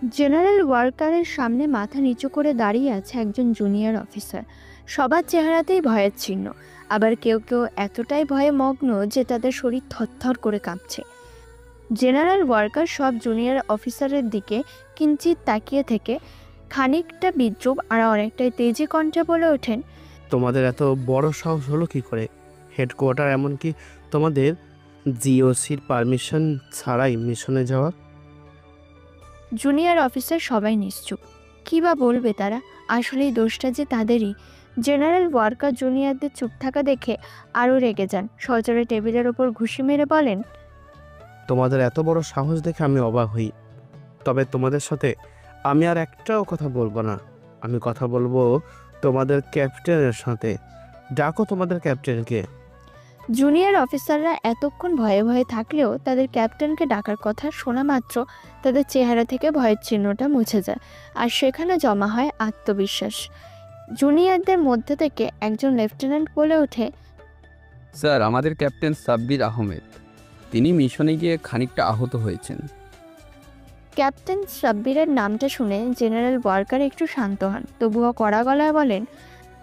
General ওয়ার্কারের সামনে মাথা নিচু করে দাঁড়িয়ে আছে একজন জুনিয়র অফিসার। সবার চেহারাতেই ভয়ের চিহ্ন, আবার কেউ কেউ এতটাই ভয়ে মগ্ন যে তাদের শরীর থরথর করে কাঁপছে। জেনারেল ওয়ার্কার সব জুনিয়র অফিসারের দিকে কিঞ্চিত তাকিয়ে থেকে খানিকটা বিদ্রুপ আর অনেকটাই তেজি কণ্ঠে বলে ওঠেন, তোমাদের এত বড় সাহস হলো কি করে? হেডকোয়ার্টার এমনকি তোমাদের জিওসির পারমিশন ছাড়াই মিশনে যাওয়া? জুনিয়র অফিসার সবাই নিশ্চুপ। কী বা বলবে তারা? আসলে এই দোষটা যে তাদেরই। জেনারেল ওয়ার্কার জুনিয়রদের চুপ থাকা দেখে আরও রেগে যান। সজোরে টেবিলের ওপর ঘুষি মেরে বলেন, তোমাদের এত বড় সাহস দেখে আমি অবাক হই। তবে তোমাদের সাথে আমি আর একটাও কথা বলবো না। আমি কথা বলবো তোমাদের ক্যাপ্টেনের সাথে। ডাকো তোমাদের ক্যাপ্টেনকে। জুনিয়র অফিসাররা এতক্ষণ ভয়ে ভয়ে থাকলেও তাদের ক্যাপ্টেনকে ডাকার কথা শোনা মাত্র তাদের চেহারা থেকে ভয়ের চিহ্নটা মুছে যায়, আর সেখানে জমা হয় আত্মবিশ্বাস। জুনিয়রদের মধ্যে থেকে একজন লেফটেন্যান্ট বলে ওঠে, স্যার, আমাদের ক্যাপ্টেন সাব্বির আহমেদ। তিনি মিশনে গিয়ে খানিকটা আহত হয়েছেন। ক্যাপ্টেন সাব্বিরের নামটা শুনে জেনারেল ওয়ার্কার একটু শান্ত হন, তবুও কড়া গলায় বলেন,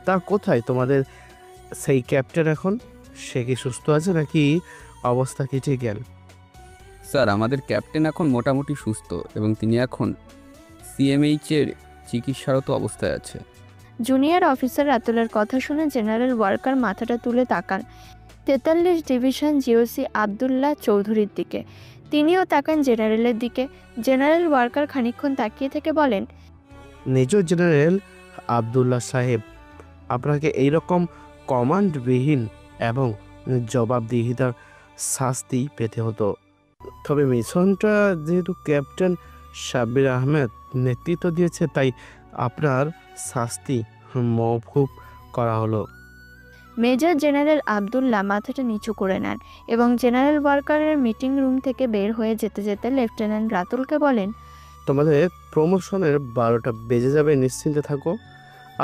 তা কোথায় তোমাদের সেই ক্যাপ্টেন এখন? সে কি সুস্থ আছে নাকি অবস্থা ক্রিটিক্যাল? স্যার, আমাদের ক্যাপ্টেন এখন মোটামুটি সুস্থ এবং তিনি এখন সিএমএইচের চিকিৎসারত অবস্থায় আছে। জুনিয়র অফিসার রাতুলের কথা শুনে জেনারেল ওয়ার্কার মাথাটা তুলে তাকান 43 ডিভিশন জিওসি আবদুল্লাহ চৌধুরীর দিকে। তিনিও তাকান জেনারেলের দিকে। জেনারেল ওয়ার্কার খানিকক্ষণ তাকিয়ে থেকে বলেন, মেজর জেনারেল আবদুল্লাহ সাহেব, আপনাকে এইরকম কমান্ডবিহীন এবং জবাবদিহিতার শাস্তি পেতে হতো। তবে মিশনটা যেহেতু ক্যাপ্টেন সাব্বির আহমেদ নেতৃত্ব দিয়েছে, তাই আপনার শাস্তি মওকুফ করা হলো। মেজর জেনারেল আবদুল্লাহ মাথাটা নিচু করে নেন এবং জেনারেল ওয়ার্কারের মিটিং রুম থেকে বের হয়ে যেতে যেতে লেফটেন্যান্ট রাতুলকে বলেন, তোমাদের প্রমোশনের 12টা বেজে যাবে, নিশ্চিন্তে থাকো।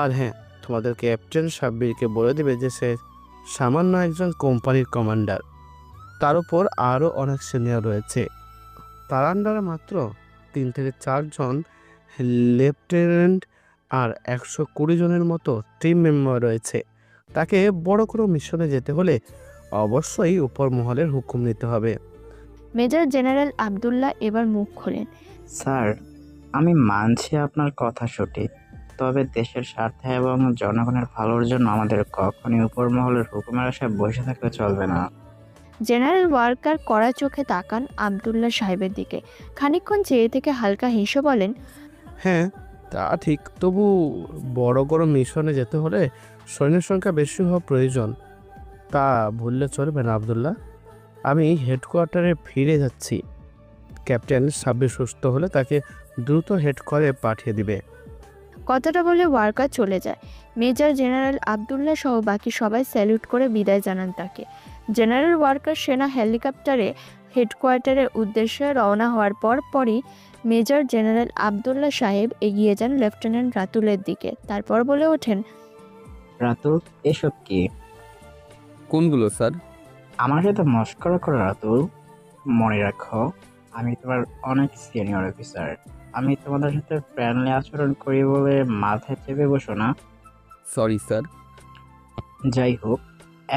আর হ্যাঁ, তোমাদের ক্যাপ্টেন সাব্বিরকে বলে দেবে যে সে সামান্য একজন কোম্পানির কমান্ডার। তার উপর আরও অনেক সিনিয়র রয়েছে। তার আন্ডারে মাত্র 3 থেকে 4 জন লেফটেন্যান্ট আর 120 জনের মতো টিম মেম্বার রয়েছে। তাকে বড় কোনো মিশনে যেতে হলে অবশ্যই উপর মহলের হুকুম নিতে হবে। মেজর জেনারেল আবদুল্লাহ এবার মুখ খোলেন, স্যার, আমি মানছি আপনার কথা সঠিক, তবে দেশের স্বার্থে এবং জনগণের ভালোর জন্য আমাদের কখনই উপর মহলের হুকুমের আশায় বসে থাকলে চলবে না। জেনারেল ওয়ার্কার কড়া চোখে তাকান আবদুল্লাহ সাহেবের দিকে। খানিকক্ষণ চেয়ে থেকে হালকা হেসে বলেন, হ্যাঁ, তা ঠিক। তবু বড় বড় মিশনে যেতে হলে সৈন্যের সংখ্যা বেশি হওয়া প্রয়োজন। তা ভুললে চলবে না আবদুল্লাহ। আমি হেডকোয়ার্টারে ফিরে যাচ্ছি। ক্যাপ্টেন সাব্বির সুস্থ হলে তাকে দ্রুত হেডকোয়ার্টারে পাঠিয়ে দিবে। কথাটা বলে ওয়ার্কার চলে যায়। মেজর জেনারেল আবদুল্লাহ সহ বাকি সবাই স্যালুট করে বিদায় জানান তাকে। জেনারেল ওয়ার্কার সেনা হেলিকপ্টারে হেডকোয়ার্টারের উদ্দেশ্যে রওনা হওয়ার পরই মেজর জেনারেল আবদুল্লাহ সাহেব এগিয়ে যান লেফটেন্যান্ট রাতুলের দিকে। তারপর বলে ওঠেন, রাতুল, এসব কি? কোনগুলো স্যার? আমার সাথে মস্করা করো রাতুল। মনে রাখো, আমি তোমার অনেক সিনিয়র অফিসার। আমি তোমাদের সাথে ফ্রেন্ডলি আচরণ করি বলে মাথায় চেপে বসো না। Sorry sir. যাই হোক,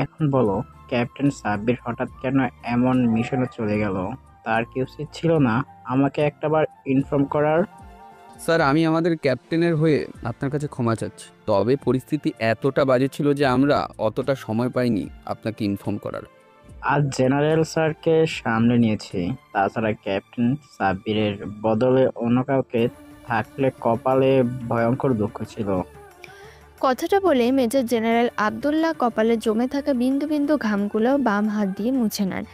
এখন বলো, ক্যাপ্টেন সাব্বির হঠাৎ কেন এমন মিশনে চলে গেল? তার কি উচিত ছিল না আমাকে একটাবার ইনফর্ম করার? স্যার, আমি আমাদের ক্যাপ্টেনের হয়ে আপনার কাছে ক্ষমা চাচ্ছি। তবে পরিস্থিতি এতটা বাজে ছিল যে আমরা অতটা সময় পাইনি আপনাকে ইনফর্ম করার। আজ জেনারেল স্যারকে সামনে নিয়েছি, তাছাড়া ক্যাপ্টেন সাব্বিরের বদলে অন্য কাউকে থাকলে কপালে ভয়ঙ্কর দুঃখ ছিল। কথাটা বলে মেজর জেনারেল আবদুল্লাহ কপালে জমে থাকা বিন্দু বিন্দু ঘামগুলো বাম হাত দিয়ে মুছে নেন।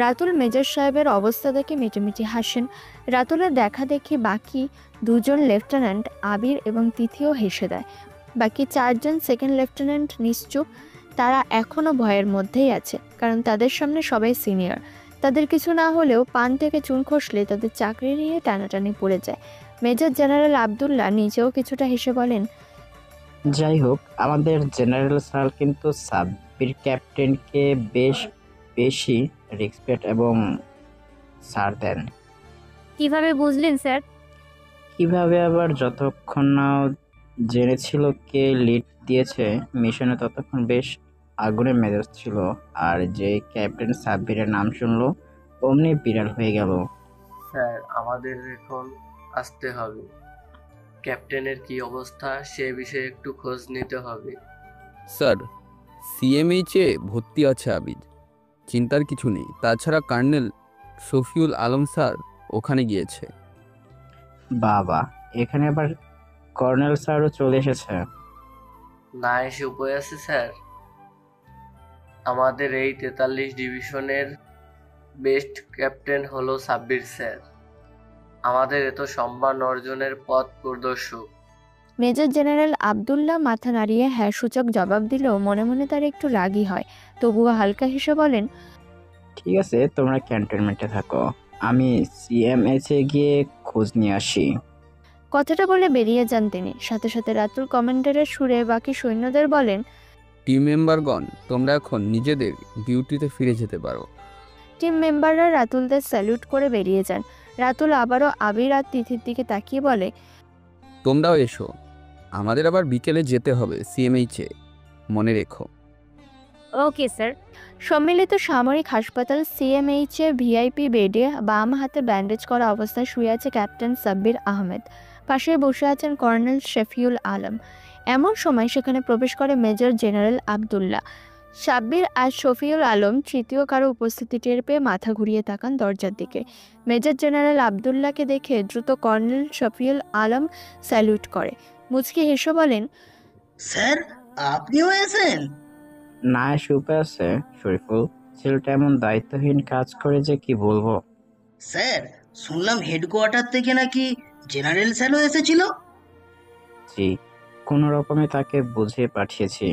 রাতুল মেজর সাহেবের অবস্থা দেখে মিটিমিটি হাসেন। রাতুলের দেখা দেখি বাকি দুজন লেফটেন্যান্ট আবির এবং তিথিও হেসে দেয়। বাকি 4 জন সেকেন্ড লেফটেন্যান্ট নিশ্চুপ। তারা এখনও ভয়ের মধ্যেই আছে, কারণ তাদের সামনে সবাই সিনিয়র। তাদের কিছু না হলেও পান থেকে চুন খসলে তাদের চাকরি নিয়ে টানাটানি পড়ে যায়। মেজর জেনারেল আবদুল্লাহ নিজেও কিছুটা হেসে বলেন, যাই হোক, আমাদের জেনারেল স্যার কিন্তু সাব্বির ক্যাপ্টেনকে বেশ বেশি রেসপেক্ট এবং ছাড় দেন। কিভাবে বুঝলেন স্যার? কিভাবে আবার যতক্ষণ না জেনেছিল কে লিড দিয়েছে মিশনে ততক্ষণ বেশ আগুনে মেজাজ ছিল। আর যে ক্যাপ্টেন সাব্বিরের নাম শুনলো অমনি বিড়াল হয়ে গেল। স্যার, আমাদের এখন আসতে হবে। ক্যাপ্টেনের কি অবস্থা সে বিষয়ে একটু খোঁজ নিতে হবে। স্যার, সিএমএইচে ভর্তি আছে আবিদ, চিন্তার কিছু নেই। তাছাড়া কর্নেল শফিউল আলম স্যার ওখানে গিয়েছে। বাবা, এখানে আবার কর্নেল স্যারও চলে এসেছে। না এসে উপায় আছে স্যার? আমাদের এই 43 ডিভিশনের বেস্ট ক্যাপ্টেন হলো সাব্বির স্যার, আমাদের এত সম্মান অর্জনের পথ প্রদর্শক। মেজর জেনারেল আবদুল্লাহ মাথা নাড়িয়ে হ্যাঁ সূচক জবাব দিলেও মনে মনে তার একটু রাগই হয়। তবুও হালকা হেসে বলেন, ঠিক আছে, তোমরা ক্যান্টনমেন্টে থাকো, আমি সিএমএইচে গিয়ে খোঁজ নিয়ে আসি। কথাটা বলে বেরিয়ে যান তিনি। সাথে সাথে রাতুল কমান্ডারের সুরে বাকি সৈন্যদের বলেন, টিম মেম্বারগণ, তোমরা এখন নিজেদের ডিউটিতে ফিরে যেতে পারো। টিম মেম্বাররা রাতুলদের স্যালুট করে বেরিয়ে যান। রাতুল আবারও আবির আর তিথির দিকে তাকিয়ে বলে, তোমরাও এসো, আমাদের আবার বিকেলে যেতে হবে সিএমএইচে, মনে রেখো। Okay sir. সম্মিলিত সামরিক হাসপাতাল সিএমএইচে ভিআইপি বেডে বাম হাতে ব্যান্ডেজ করা অবস্থায় শুয়ে আছে ক্যাপ্টেন সাব্বির আহমেদ। পাশে বসে আছেন কর্নেল শফিউল আলম। এমন সময় সেখানে প্রবেশ করে মেজর জেনারেল আবদুল্লাহ। সাব্বির আর শফিউল আলম তৃতীয় কারো উপস্থিতি টের পেয়ে মাথা ঘুরিয়ে তাকান দরজার দিকে। মেজর জেনারেল আবদুল্লাহকে দেখে দ্রুত কর্নেল শফিউল আলম স্যালুট করে। মুচকি হেসে বলেন, স্যার, আপনিও এসেছেন? না এসে উপায় আছে শরীফুল, ছেলেটা এমন দায়িত্বহীন কাজ করে যে কি বলবো। স্যার, শুনলাম হেডকোয়ার্টার থেকে নাকি জেনারেল স্যারও এসেছিল। জি, কোনো রকমে তাকে বুঝিয়ে পাঠিয়েছি।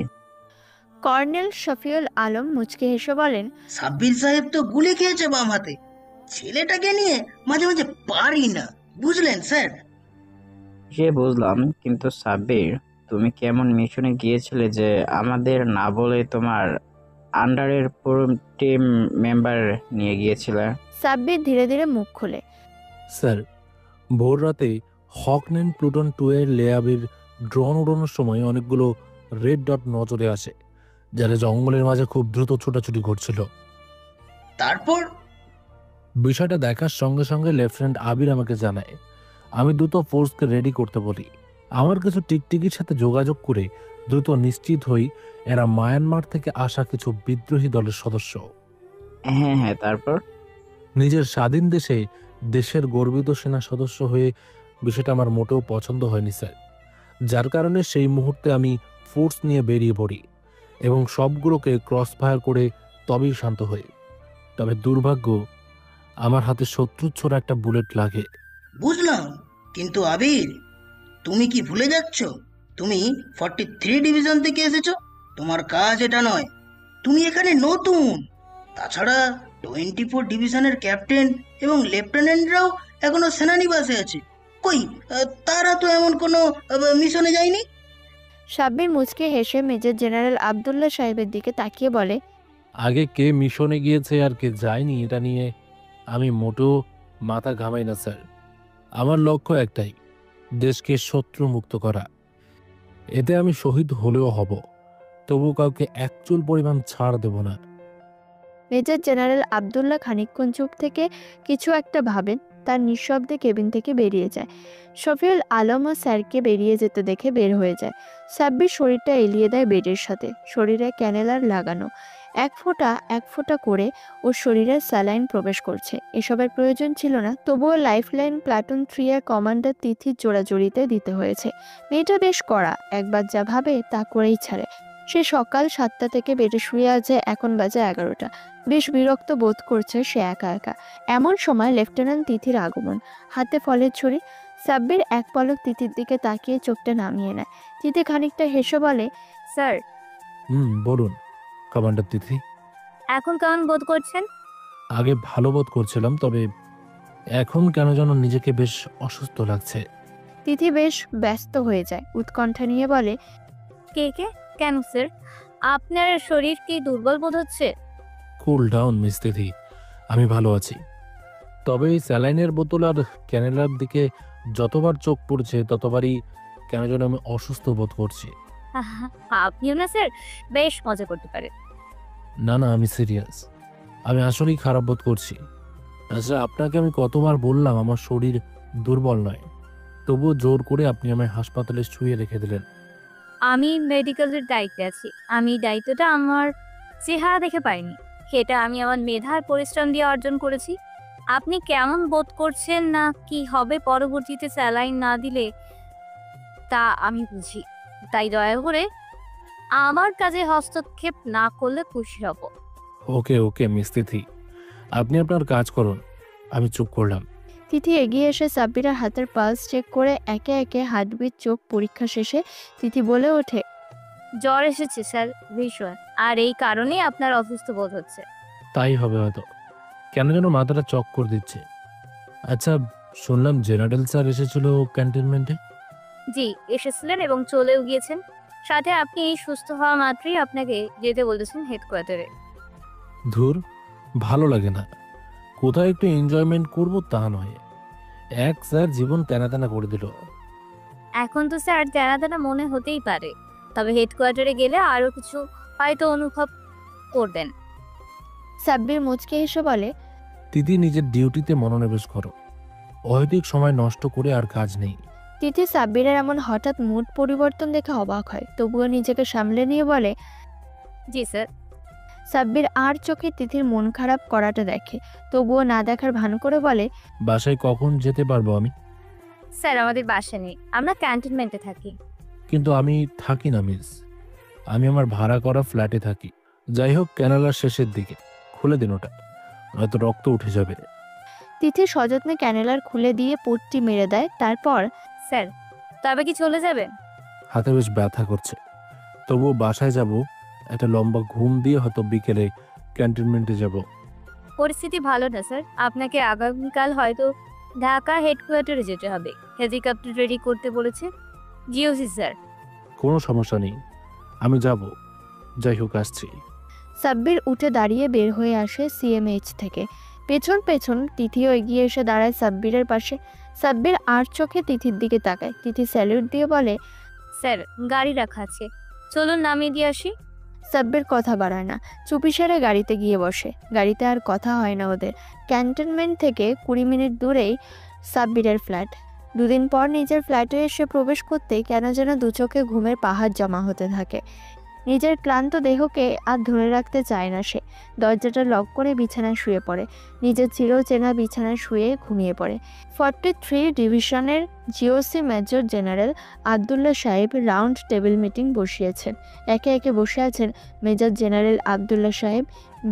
কর্নেল শফিউল আলম মুচকি হেসে বলেন, সাব্বির সাহেব তো গুলি খেয়েছে বাম হাতে। ছেলেটাকে নিয়ে মাঝে মাঝে পারি না, বুঝলেন স্যার? সে বুঝলাম, কিন্তু সাব্বির, তুমি কেমন মিশনে গিয়েছিলে যে আমাদের না বলে তোমার আন্ডারের পুরো টিম মেম্বার নিয়ে গিয়েছিলে? সাব্বির ধীরে ধীরে মুখ খুলে, স্যার, ভোর রাতে হকনেন প্লুটন 2 এর লেয়াবির ড্রোন উড়ানোর সময় অনেকগুলো রেড ডট নজরে আসে, যারা জঙ্গলের মাঝে খুব দ্রুত ছোটাছুটি করছিল। তারপর? বিষয়টা দেখার সঙ্গে সঙ্গে লেফটেন্যান্ট আবির আমাকে জানায়। আমি দ্রুত ফোর্সকে রেডি করতে বলি। আমার কিছু টিকটিকির সাথে যোগাযোগ করে দ্রুত নিশ্চিত হই এরা মায়ানমার থেকে আসা কিছু বিদ্রোহী দলের সদস্য। হ্যাঁ হ্যাঁ, তারপর? নিজের স্বাধীন দেশে দেশের গর্বিত সেনা সদস্য হয়ে বিষয়টা আমার মোটেও পছন্দ হয়নি স্যার। যার কারণে সেই মুহূর্তে আমি ফোর্স নিয়ে বেরিয়ে পড়ি এবং সবগুলোকে ক্রস ফায়ার করে তবেই শান্ত হই। তবে দুর্ভাগ্য, আমার হাতে শত্রুর ছোড়া একটা বুলেট লাগে। বুঝলাম, কিন্তু আবির, তুমি কি ভুলে যাচ্ছ তুমি 43 ডিভিশন থেকে এসেছো? তোমার কাজ এটা নয়, তুমি এখানে নতুন। তাছাড়া 24 ডিভিশনের ক্যাপ্টেন এবং লেফটেন্যান্টরাও এখনো সেনানিবাসে আছে। কই, তারা তো এমন কোনো মিশনে যায়নি। সাব্বির মুচকে হেসে মেজর জেনারেল আবদুল্লাহ সাহেবের দিকে তাকিয়ে বলে, আগে কে মিশনে গিয়েছে আর কে যায়নি এটা নিয়ে আমি মোটেও মাথা ঘামাই না স্যার। আমার লক্ষ্য একটাই, দেশকে শত্রু মুক্ত করা। এতে আমি শহীদ হলেও হব, তবু কাউকে এক চুল পরিমাণ ছাড় দেব না। মেজর জেনারেল আবদুল্লাহ খানিকক্ষণ চুপ থেকে কিছু একটা ভাবেন। তার নিঃশব্দে কেবিন থেকে বেরিয়ে যায়। শফিউল আলম ও স্যারকে বেরিয়ে যেতে দেখে বের হয়ে যায়। সাব্বির শরীরটা এলিয়ে দেয় বেডের সাথে। শরীরে ক্যানেলার লাগানো, এক ফোঁটা করে ওর শরীরে স্যালাইন প্রবেশ করছে। এসবের প্রয়োজন ছিল না, তবুও লাইফলাইন প্লাটুন 3 এর কমান্ডার তিথির জোড়াজড়িতে দিতে হয়েছে। মেয়েটা বেশ কড়া, একবার যা ভাবে তা করেই ছাড়ে। সে সকাল 7টা থেকে বেডে শুয়ে আছে, এখন বাজে 11টা। বেশ বিরক্ত বোধ করছে সে একা একা। এমন সময় লেফটেন্যান্ট তিথির আগমন, হাতে ফলের ছড়ি। সাব্বির এক পলক তিথির দিকে তাকিয়ে চোখটা নামিয়ে নেয়। তিথি খানিকটা হেসে বলে, স্যার। বলুন কমান্ডার তিথি। এখন কেমন বোধ করছেন? আগে ভালো বোধ করছিলাম, তবে এখন কেন যেন নিজেকে বেশ অসুস্থ লাগছে। তিথি বেশ ব্যস্ত হয়ে যায়, উৎকণ্ঠা নিয়ে বলে, কে কেন স্যার, আপনার শরীর কি দুর্বল বোধ হচ্ছে? কুল ডাউন মিস তিথি, আমি ভালো আছি। তবে এই স্যালাইনের বোতল আর ক্যানেলার দিকে যতবার চোখ পড়ছে ততবারই কেন যেন আমি অসুস্থ বোধ করছি। আপনিও না স্যার বেশ মজা করতে পারেন। না না, আমি সিরিয়াস। আমি আসলেই খারাপ বোধ করছি। আচ্ছা, আপনাকে আমি কতবার বললাম আমার শরীর দুর্বল নয়, তবুও জোর করে আপনি আমায় হাসপাতালে শুয়ে রেখে দিলেন। আমি মেডিকেলের দায়িত্বে আছি। আমি দায়িত্বটা আমার চেহারা দেখে পাইনি, সেটা আমি আমার মেধার পরিশ্রম দিয়ে অর্জন করেছি। আপনি কেমন বোধ করছেন না কি হবে পরবর্তীতে স্যালাইন না দিলে তা আমি বুঝি, তাই দয়া করে আমার কাজে হস্তক্ষেপ না করলে খুশি হব। ওকে ওকে মিস তিথি, আপনি আপনার কাজ করুন, আমি চুপ করলাম। তিথি এগিয়ে এসে সাব্বিরের হাতের পালস চেক করে একে একে হার্টবিট চোখ পরীক্ষা শেষে তিথি বলে ওঠে, জ্বর এসেছে স্যার ভীষণ, আর এই কারণেই আপনার অসুস্থ বোধ হচ্ছে। তাই হবে হয়তো, কেন যেন মাথাটা চক্কর দিচ্ছে। আচ্ছা, শুনলাম জেনারেল স্যার এসেছিল ক্যান্টনমেন্টে। জি, এসেছিলেন এবং চলেও গিয়েছেন। সাথে আপনি এই সুস্থ হওয়া মাত্রই আপনাকে যেতে বলেছেন হেডকোয়ার্টারে। ধুর, ভালো লাগে না। কোথাও একটু এনজয়মেন্ট করব তা নয়, এক স্যার জীবন তেনা তেনা করে দিল। এখন তো স্যার তেনা তেনা মনে হতেই পারে, তবে হেডকোয়ার্টারে গেলে আরো কিছু হয়তো অনুভব করবেন। সাব্বির মুচকে হেসে বলে, তিথি, নিজের ডিউটিতে মনোনিবেশ করো, অহেতুক সময় নষ্ট করে আর কাজ নেই। তিথি সাব্বিরের এমন হঠাৎ মুড পরিবর্তন দেখে অবাক হয়, তবুও নিজেকে সামলে নিয়ে বলে, জি স্যার। সাব্বির আর চোখে তিথির মন খারাপ করাটা দেখে, তবুও না দেখার ভান করে বলে, বাসায় কখন যেতে পারবো আমি? স্যার আমাদের বাসা নেই, আমরা ক্যান্টনমেন্টে থাকি। কিন্তু আমি থাকি না মিস, আমি আমার ভাড়া করা ফ্ল্যাটে থাকি। যাই হোক, ক্যানালার শেষের দিকে খুলে দিন ওটা, হয়তো রক্ত উঠে যাবে। তিথি সযত্নে ক্যানেলার খুলে দিয়ে পট্টি মেরে দেয়। তারপর, স্যার তবে কি চলে যাবেন? হাতে বেশ ব্যথা করছে, তবুও বাসায় যাব। একটা লম্বা ঘুম দিয়ে হয়তো বিকেলে ক্যান্টনমেন্টে যাব। পরিস্থিতি ভালো না স্যার, আপনাকে আগামীকাল হয়তো ঢাকা হেডকোয়ার্টারে যেতে হবে। হেলিকপ্টার রেডি করতে বলেছে জিওসি স্যার। কোনো সমস্যা নেই, আমি যাব। যাই হোক, আসছি। সাব্বির উঠে দাঁড়িয়ে বের হয়ে আসে সিএমএইচ থেকে। পেছন পেছন তিথিও এগিয়ে এসে দাঁড়ায় সাব্বিরের পাশে। সাব্বির আর চোখে তিথির দিকে তাকায়। তিথি স্যালিউট দিয়ে বলে, স্যার গাড়ি রাখা আছে, চলুন নামিয়ে দিয়ে আসি। সাব্বির কথা বাড়ায় না, চুপিসারে গাড়িতে গিয়ে বসে। গাড়িতে আর কথা হয় না ওদের। ক্যান্টনমেন্ট থেকে 20 মিনিট দূরেই সাব্বিরের ফ্ল্যাট। দুদিন পর নিজের ফ্ল্যাটে এসে প্রবেশ করতেই কেন যেন দু চোখে ঘুমের পাহাড় জমা হতে থাকে। নিজের ক্লান্ত দেহকে আর ধরে রাখতে চায় না সে। দরজাটা লক করে বিছানায় শুয়ে পড়ে। নিজের চিরচেনা বিছানায় শুয়ে ঘুমিয়ে পড়ে। 43 ডিভিশনের জিওসি মেজর জেনারেল আবদুল্লাহ সাহেব রাউন্ড টেবিল মিটিং বসিয়েছেন। একে একে বসে আছেন মেজর জেনারেল আবদুল্লাহ সাহেব,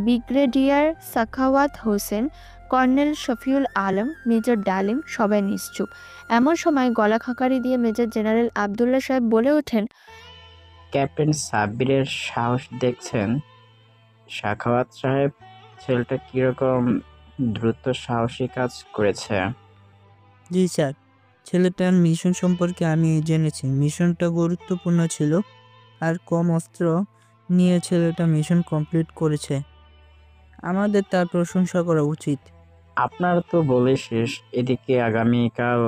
brigadier Sakhawat Hossain, colonel Shafiul Alam, major ডালিম। সবাই নিশ্চুপ। এমন সময় গলা খাকারি দিয়ে মেজর জেনারেল আবদুল্লাহ সাহেব বলে ওঠেন, ক্যাপ্টেন সাব্বিরের সাহস দেখছেন? সাখাওয়াত সাহেব, ছেলেটা কিরকম দ্রুত সাহসী কাজ করেছে। জি স্যার, ছেলেটার মিশন সম্পর্কে আমি জেনেছি। মিশনটা গুরুত্বপূর্ণ ছিল, আর কম অস্ত্র নিয়ে ছেলেটা মিশন কমপ্লিট করেছে। আমাদের তার প্রশংসা করা উচিত। আপনার তো বলে শেষ, এদিকে আগামীকাল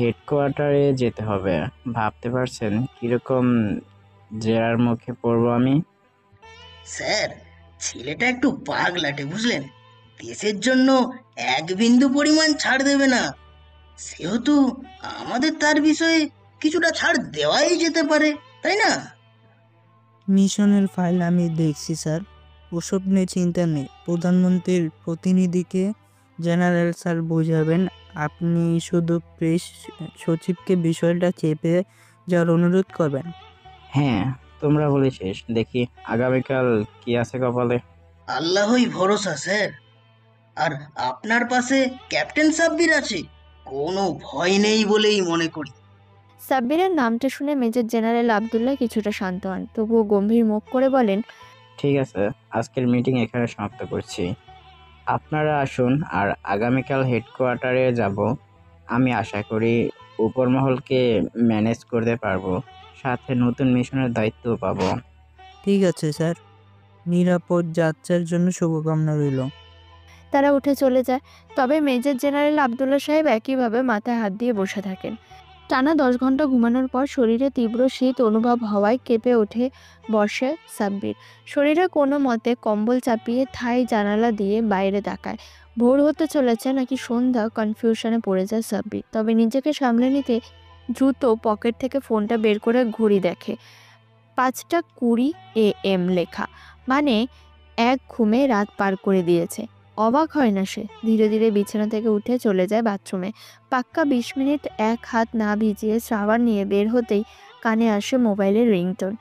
হেডকোয়ার্টারে যেতে হবে। ভাবতে পারছেন কিরকম জেরার মুখে পড়বো আমি? স্যার, ছেলেটা একটু পাগলাটে, বুঝলেন? দেশের জন্য এক বিন্দু পরিমাণ ছাড় দেবে না। সেহেতু আমাদের তার বিষয়ে কিছুটা ছাড় দেওয়াই যেতে পারে, তাই না? মিশনের ফাইল আমি দেখছি স্যার, ওসব নিয়ে চিন্তা নেই। প্রধানমন্ত্রীর প্রতিনিধিকে জেনারেল স্যার বোঝাবেন। আপনি শুধু প্রেস সচিবকে বিষয়টা চেপে যাওয়ার অনুরোধ করবেন। হ্যাঁ, তোমরা বলে শেষ। দেখি আগামীকাল কি আছে কপালে। আল্লাহই ভরসা স্যার। আর আপনার পাশে ক্যাপ্টেন সাব্বির আছে, কোনো ভয় নেই বলেই মনে করি। সাব্বিরের নামটা শুনে মেজর জেনারেল আবদুল্লাহ কিছুটা শান্ত হন, তবুও গম্ভীর মুখ করে বলেন, ঠিক আছে, আজকের মিটিং এখানে সমাপ্ত করছি। আপনারা আসুন, আর আগামীকাল হেডকোয়ার্টারে যাব। আমি আশা করি উপরমহলকে ম্যানেজ করতে পারবো, সাথে নতুন মিশনের দায়িত্বও পাবো। ঠিক আছে স্যার, নিরাপদ যাত্রার জন্য শুভকামনা রইল। তারা উঠে চলে যায়। তবে মেজর জেনারেল আবদুল্লাহ সাহেব একইভাবে মাথায় হাত দিয়ে বসে থাকেন। টানা 10 ঘন্টা ঘুমানোর পর শরীরে তীব্র শীত অনুভব হওয়ায় কেঁপে ওঠে বসে সাব্বির। শরীরে কোনো মতে কম্বল চাপিয়ে থাই জানালা দিয়ে বাইরে তাকায়। ভোর হতে চলেছে নাকি সন্ধ্যা, কনফিউশনে পড়ে যায় সাব্বির। তবে নিজেকে সামলে নিতে দ্রুত পকেট থেকে ফোনটা বের করে ঘড়ি দেখে। 5:20 AM লেখা, মানে এক ঘুমে রাত পার করে দিয়েছে। অবাক হয় না সে। ধীরে ধীরে বিছানা থেকে উঠে চলে যায় বাথরুমে। পাক্কা 20 মিনিট এক হাত না ভিজিয়ে সাবান নিয়ে বের হতেই কানে আসে মোবাইলের রিংটোন।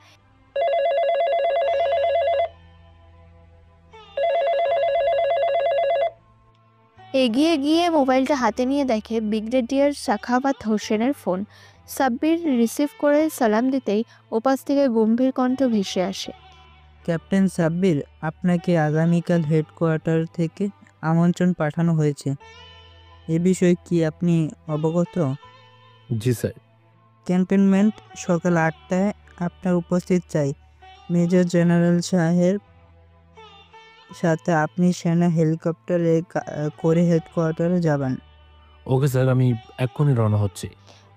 এগিয়ে গিয়ে মোবাইলটা হাতে নিয়ে দেখে ব্রিগেডিয়ার সাখাওয়াত হোসেনের ফোন। সাব্বির রিসিভ করে সালাম দিতেই ওপাশ থেকে গম্ভীর কণ্ঠ ভেসে আসে। ক্যাপ্টেন সাব্বির, আপনাকে আগামীকাল হেডকোয়ার্টার থেকে আমন্ত্রণ পাঠানো হয়েছে। এ বিষয়ে কি আপনি অবগত? জি স্যার। ক্যান্টনমেন্ট সকাল 8টায় আপনার উপস্থিত চাই। মেজর জেনারেল সাহেব সাথে আপনি সেনা হেলিকপ্টারে করে হেডকোয়ার্টারে যাবেন। ওকে স্যার, আমি এক্ষুনি রওনা হচ্ছি।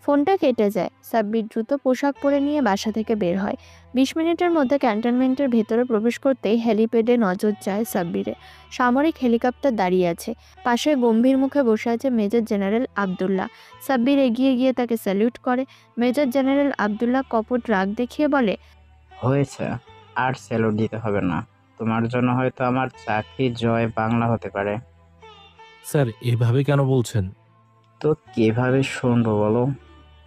ফোনটা কেটে যায়। সাব্বির দ্রুত পোশাক পরে নিয়ে বাসা থেকে বের হয়। 20 মিনিটের মধ্যে ক্যান্টনমেন্টের ভেতরে প্রবেশ করতেই হেলিপ্যাডে নজর যায় সাব্বিরে। সামরিক হেলিকপ্টার দাঁড়িয়ে আছে। পাশে গম্ভীর মুখে বসে আছে মেজর জেনারেল আবদুল্লাহ। সাব্বির এগিয়ে গিয়ে তাকে স্যালিউট করে। মেজর জেনারেল আবদুল্লাহ কপট রাগ দেখিয়ে বলে, হয়েছে, আর স্যালুট দিতে হবে না। তোমার জন্য হয়তো আমার চাকরি জয় বাংলা হতে পারে। স্যার, এভাবে কেন বলছেন? তো কিভাবে শুনবো বলো?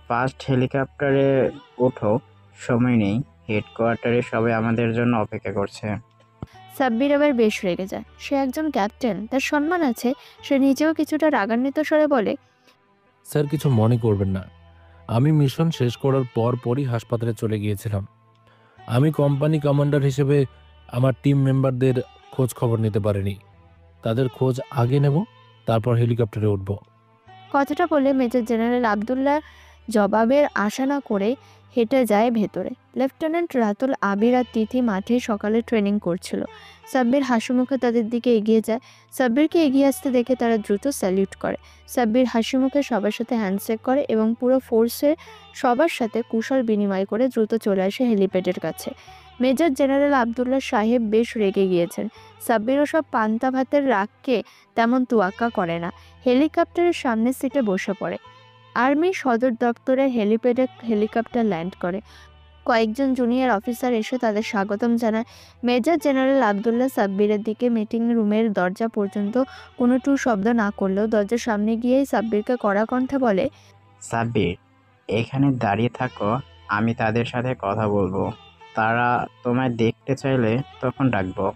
ফার্স্ট হেলিকপ্টারে ওঠো, সময় নেই। হেডকোয়ার্টারে সবাই আমাদের জন্য অপেক্ষা করছে। সাব্বির আবার বেশ রেগে যায়। সে একজন ক্যাপ্টেন, তার সম্মান আছে। সে নিজেও কিছুটা রাগান্বিত স্বরে বলে, স্যার, কিছু মনে করবেন না। আমি মিশন শেষ করার পরই হাসপাতালে চলে গিয়েছিলাম। আমি কোম্পানি কমান্ডার হিসেবে আমার টিম মেম্বারদের খোঁজ খবর নিতে পারিনি। তাদের খোঁজ আগে নেব, তারপর হেলিকপ্টারে উঠব। কথাটা বলে মেজর জেনারেল আবদুল্লাহ জবাবের আশা না করে হেঁটে যায় ভেতরে। লেফটেন্যান্ট রাতুল, আবির আর তিথি মাঠে সকালে ট্রেনিং করছিল। সাব্বির হাসিমুখে তাদের দিকে এগিয়ে যায়। সাব্বিরকে এগিয়ে আসতে দেখে তারা দ্রুত স্যালিউট করে। সাব্বির হাসিমুখে সবার সাথে হ্যান্ডশেক করে এবং পুরো ফোর্সের সবার সাথে কুশল বিনিময় করে দ্রুত চলে আসে হেলিপ্যাডের কাছে। মেজর জেনারেল আবদুল্লাহ সাহেব বেশ রেগে গিয়েছেন। সাব্বিরও সব পান্তা ভাতের রাগকে তেমন তোয়াক্কা করে না। হেলিকপ্টারের সামনের সিটে বসে পড়ে। আর্মি সদর দপ্তরের হেলিপ্যাডে হেলিকপ্টার ল্যান্ড করে। কয়েকজন জুনিয়র অফিসার এসে তাদের স্বাগতম জানায়। মেজর জেনারেল আবদুল্লাহ সাব্বিরের দিকে মিটিং রুমের দরজা পর্যন্ত কোনো টু শব্দ না করলেও দরজার সামনে গিয়েই সাব্বিরকে কড়া কণ্ঠে বলে, সাব্বির, এখানে দাঁড়িয়ে থাকো, আমি তাদের সাথে কথা বলবো। তারা তোমায় দেখতে চাইলে তখন ডাকবো।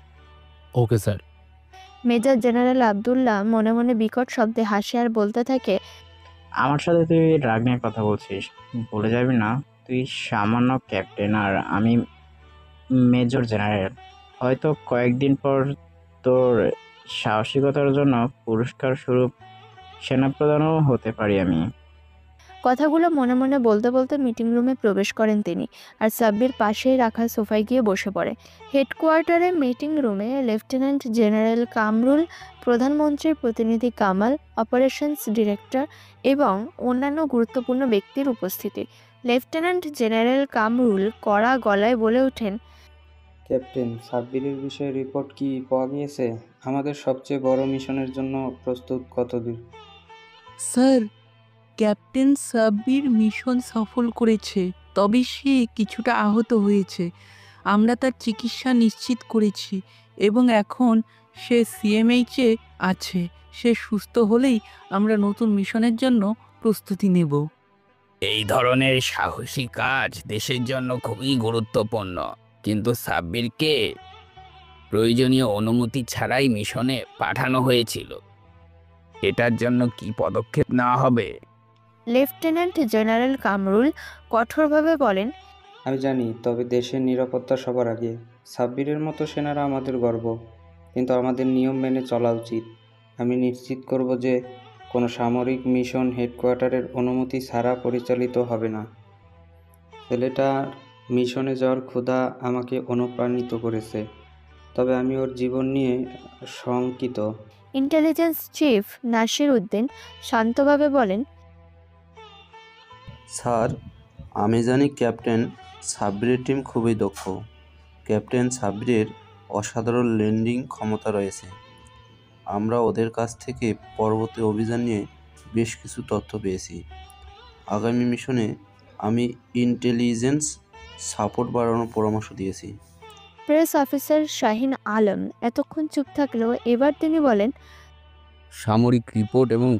Okay sir. Major general Abdullah মনে মনে বিকট শব্দে হাসে আর বলতে থাকে, আমার সাথে তুই রাগ নিয়ে কথা বলছিস, বলে যাবি না? তুই সামান্য ক্যাপ্টেন আর আমি মেজর জেনারেল। হয়তো কয়েকদিন পর তোর সাহসিকতার জন্য পুরস্কার স্বরূপ সেনাপ্রধানও হতে পারি আমি। কথাগুলো মনে মনে বলতে বলতে মিটিং রুমে প্রবেশ করেন তিনি, আর সাব্বির পাশেই রাখা সোফায় গিয়ে বসে পড়ে। হেডকোয়ার্টারে মিটিং রুমে লেফটেন্যান্ট জেনারেল কামরুল, প্রধানমন্ত্রীর প্রতিনিধি কামাল, অপারেশনস ডিরেক্টর এবং অন্যান্য গুরুত্বপূর্ণ ব্যক্তির উপস্থিতি। লেফটেন্যান্ট জেনারেল কামরুল কড়া গলায় বলে ওঠেন, ক্যাপ্টেন, সাব্বিরের বিষয়ে রিপোর্ট কি পাওয়া গিয়েছে? আমাদের সবচেয়ে বড় মিশনের জন্য প্রস্তুত কতদূর? স্যার, ক্যাপ্টেন সাব্বির মিশন সফল করেছে, তবে সে কিছুটা আহত হয়েছে। আমরা তার চিকিৎসা নিশ্চিত করেছি এবং এখন সে সিএমএইচে আছে। সে সুস্থ হলেই আমরা নতুন মিশনের জন্য প্রস্তুতি নেব। এই ধরনের সাহসী কাজ দেশের জন্য খুবই গুরুত্বপূর্ণ, কিন্তু সাব্বিরকে প্রয়োজনীয় অনুমতি ছাড়াই মিশনে পাঠানো হয়েছিল। এটার জন্য কি পদক্ষেপ নেওয়া হবে? লেফটেন্যান্ট জেনারেল কামরুল কঠোরভাবে বলেন, আমি জানি, তবে দেশের নিরাপত্তা সবার আগে। সাব্বিরের মতো সেনারা আমাদের গর্ব, কিন্তু আমাদের নিয়ম মেনে চলা উচিত। আমি নিশ্চিত করব যে কোনো সামরিক মিশন হেডকোয়ার্টারের অনুমতি ছাড়া পরিচালিত হবে না। ছেলেটার মিশনে যাওয়ার ক্ষুধা আমাকে অনুপ্রাণিত করেছে, তবে আমি ওর জীবন নিয়ে শঙ্কিত। ইন্টেলিজেন্স চিফ নাসির উদ্দিন শান্তভাবে বলেন, স্যার, আমি জানি ক্যাপ্টেন সাব্বিরের টিম খুবই দক্ষ। ক্যাপ্টেন সাব্বিরের অসাধারণ ল্যান্ডিং ক্ষমতা রয়েছে। আমরা ওদের কাছ থেকে পরবর্তী অভিযান নিয়ে বেশ কিছু তথ্য পেয়েছি। আগামী মিশনে আমি ইন্টেলিজেন্স সাপোর্ট বাড়ানোর পরামর্শ দিয়েছি। প্রেস অফিসার শাহিন আলম এতক্ষণ চুপ থাকলেও এবার তিনি বলেন, সামরিক রিপোর্ট এবং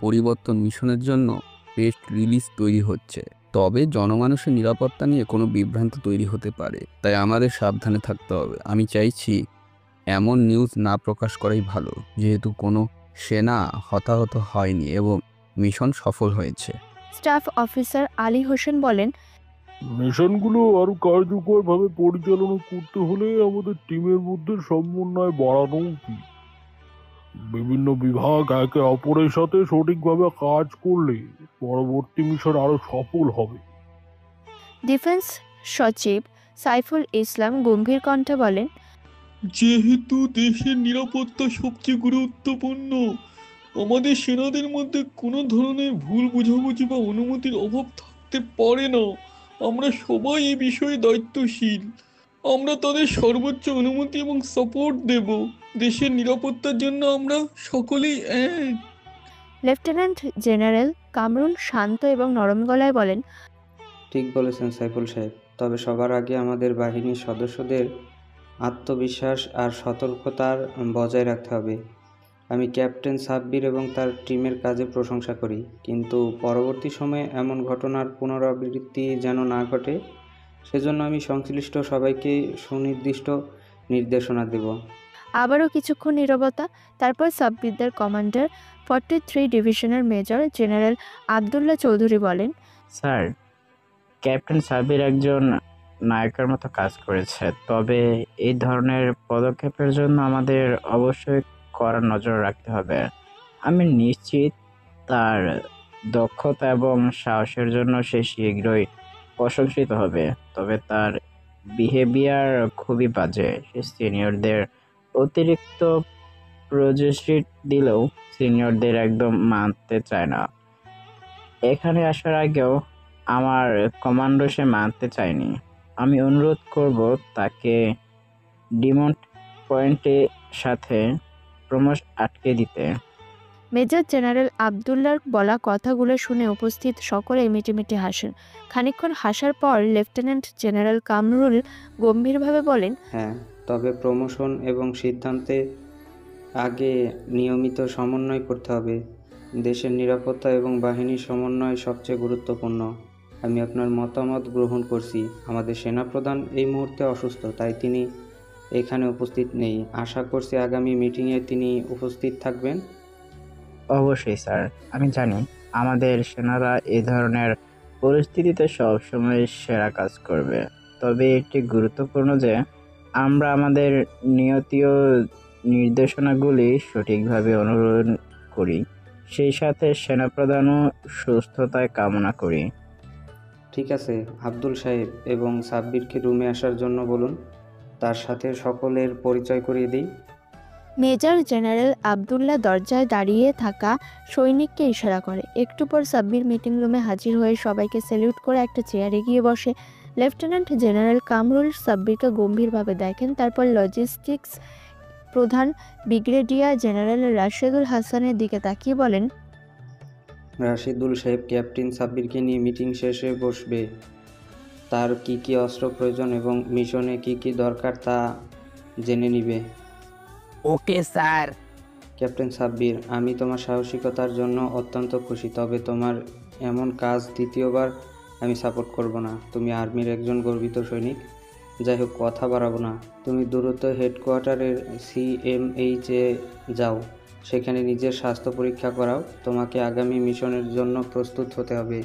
পরিবর্তন মিশনের জন্য টেস্ট রিলিজ তৈরি হচ্ছে, তবে জনমানুষের নিরাপত্তা নিয়ে কোনো বিভ্রান্ত তৈরি হতে পারে, তাই আমাদের সাবধানে থাকতে হবে। আমি চাইছি এমন নিউজ না প্রকাশ করাই ভালো, যেহেতু কোনো সেনা হতাহত হয়নি এবং মিশন সফল হয়েছে। স্টাফ অফিসার আলী হোসেন বলেন, মিশনগুলো আরো কার্যকরভাবে পরিচালনা করতে হলে আমাদের টিমের মধ্যে সমন্বয় বাড়ানো উচিত। বিভিন্ন বিভাগ একে অপরের সাথে সঠিকভাবে কাজ করলে পরবর্তী মিশন আরো সফল হবে। ডিফেন্স সচিব সাইফুল ইসলাম গম্ভীর কণ্ঠে বলেন, যেহেতু দেশের নিরাপত্তা সবচেয়ে গুরুত্বপূর্ণ, আমাদের সেনাদের মধ্যে কোনো ধরনের ভুল বোঝাবুঝি বা অনুমতির অভাব থাকতে পারে না। আমরা সবাই এই বিষয়ে দায়িত্বশীল। আমরা তাদের সর্বোচ্চ অনুমতি এবং সাপোর্ট দেব। দেশের নিরাপত্তার জন্য আমরা সকলেই এক। লেফটেন্যান্ট জেনারেল কামরুল শান্ত এবং নরম গলায় বলেন, ঠিক বলেছেন সাইফুল সাহেব, তবে সবার আগে আমাদের বাহিনীর সদস্যদের আত্মবিশ্বাস আর সতর্কতার বজায় রাখতে হবে। আমি ক্যাপ্টেন সাব্বির এবং তার টিমের কাজে প্রশংসা করি, কিন্তু পরবর্তী সময়ে এমন ঘটনার পুনরাবৃত্তি যেন না ঘটে, সেজন্য আমি সংশ্লিষ্ট সবাইকে সুনির্দিষ্ট নির্দেশনা দেব। আবারও কিছুক্ষণ নীরবতা। তারপর সাববিদ্যার কমান্ডার 43 ডিভিশনের মেজর জেনারেল আবদুল্লাহ চৌধুরী বলেন, স্যার, ক্যাপ্টেন সাব্বির একজন নায়কের মতো কাজ করেছে, তবে এই ধরনের পদক্ষেপের জন্য আমাদের অবশ্যই কড়া নজর রাখতে হবে। আমি নিশ্চিত তার দক্ষতা এবং সাহসের জন্য সে শীঘ্রই প্রশংসিত হবে, তবে তার বিহেভিয়ার খুবই বাজে। সে সিনিয়রদের অতিরিক্ত প্রজেক্ট দিলেও সিনিয়রদের একদম মানতে চায় না। এখানে আসার আগেও আমার কমান্ডো সে মানতে চায়নি। আমি অনুরোধ করব তাকে ডিমন্ট পয়েন্টের সাথে প্রমোশন আটকে দিতে। মেজর জেনারেল আবদুল্লাহর বলা কথাগুলো শুনে উপস্থিত সকলেই মিটিমিটি হাসেন। খানিকক্ষণ হাসার পর লেফটেন্যান্ট জেনারেল কামরুল গম্ভীরভাবে বলেন, হ্যাঁ, তবে প্রমোশন এবং সিদ্ধান্তে আগে নিয়মিত সমন্বয় করতে হবে। দেশের নিরাপত্তা এবং বাহিনীর সমন্বয় সবচেয়ে গুরুত্বপূর্ণ। আমি আপনার মতামত গ্রহণ করছি। আমাদের সেনাপ্রধান এই মুহূর্তে অসুস্থ, তাই তিনি এখানে উপস্থিত নেই। আশা করছি আগামী মিটিংয়ে তিনি উপস্থিত থাকবেন। অবশ্যই স্যার, আমি জানি আমাদের সেনারা এই ধরনের পরিস্থিতিতে সবসময় সেরা কাজ করবে, তবে এটি গুরুত্বপূর্ণ যে আমরা আমাদের নিয়তীয় নির্দেশনাগুলি সঠিকভাবে অনুসরণ করি, সেই সাথে সেনাপ্রধানও সুস্থতায় কামনা করি। ঠিক আছে, আব্দুল সাহেব এবং সাব্বিরকে রুমে আসার জন্য বলুন। তার সাথে সকলের পরিচয় করিয়ে দিই। মেজর জেনারেল আবদুল্লাহ দরজায় দাঁড়িয়ে থাকা সৈনিককে ইশারা করে। একটু পর সাব্বির মিটিং রুমে হাজির হয়ে সবাইকে স্যালিউট করে একটা চেয়ারে গিয়ে বসে। লেফটেন্যান্ট জেনারেল কামরুল সাব্বিরকে গম্ভীরভাবে দেখেন, তারপর লজিস্টিক্স প্রধান ব্রিগেডিয়ার জেনারেল রাশেদুল হাসানের দিকে তাকিয়ে বলেন, রাশিদুল সাহেব ক্যাপ্টেন সাব্বিরকে নিয়ে মিটিং শেষে বসবে। তার কি কি অস্ত্র প্রয়োজন এবং মিশনে কি কি দরকার তা জেনে নিবে। Okay sir. ক্যাপ্টেন সাব্বির, আমি তোমার সাহসিকতার জন্য অত্যন্ত খুশি, তবে তোমার এমন কাজ দ্বিতীয়বার আমি সাপোর্ট করব না। তুমি আর্মির একজন গর্বিত সৈনিক। যাই হোক, কথা বাড়াবো না। তুমি দ্রুত হেডকোয়ার্টারের CMH-এ যাও, সেখানে নিজের স্বাস্থ্য পরীক্ষা করাও। তোমাকে আগামী মিশনের জন্য প্রস্তুত হতে হবে।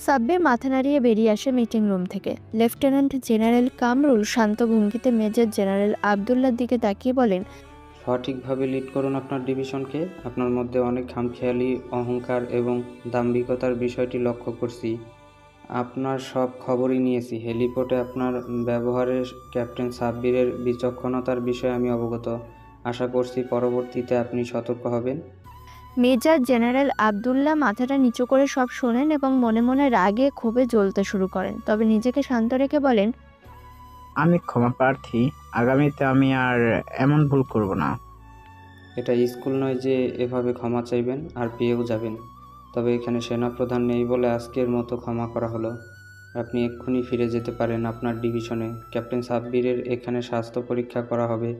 সাব্বির মাথা নাড়িয়ে বেরিয়ে আসে মিটিং রুম থেকে। লেফটেন্যান্ট জেনারেল কামরুল শান্ত ভঙ্গিতে মেজর জেনারেল আবদুল্লাহর দিকে তাকিয়ে বলেন, সঠিকভাবে লিড করুন আপনার ডিভিশনকে। আপনার মধ্যে অনেক খামখেয়ালি, অহংকার এবং দাম্ভিকতার বিষয়টি লক্ষ্য করছি। আপনার সব খবরই নিয়েছি। হেলিপোর্টে আপনার ব্যবহারে ক্যাপ্টেন সাব্বিরের বিচক্ষণতার বিষয়ে আমি অবগত। আশা করছি পরবর্তীতে আপনি সতর্ক হবেন। মেজর জেনারেল আবদুল্লাহ মাথাটা নিচু করে সব শোনেন এবং মনে মনে রাগে ক্ষোভে জ্বলতে শুরু করেন, তবে নিজেকে শান্ত রেখে বলেন, আমি ক্ষমা প্রার্থী, আগামীতে আমি আর এমন ভুল করব না। এটা স্কুল নয় যে এভাবে ক্ষমা চাইবেন আর পেয়েও যাবেন। তবে এখানে সেনাপ্রধান নেই বলে আজকের মতো ক্ষমা করা হলো। আপনি এক্ষুনি ফিরে যেতে পারেন আপনার ডিভিশনে। ক্যাপ্টেন সাব্বিরের এখানে স্বাস্থ্য পরীক্ষা করা হবে।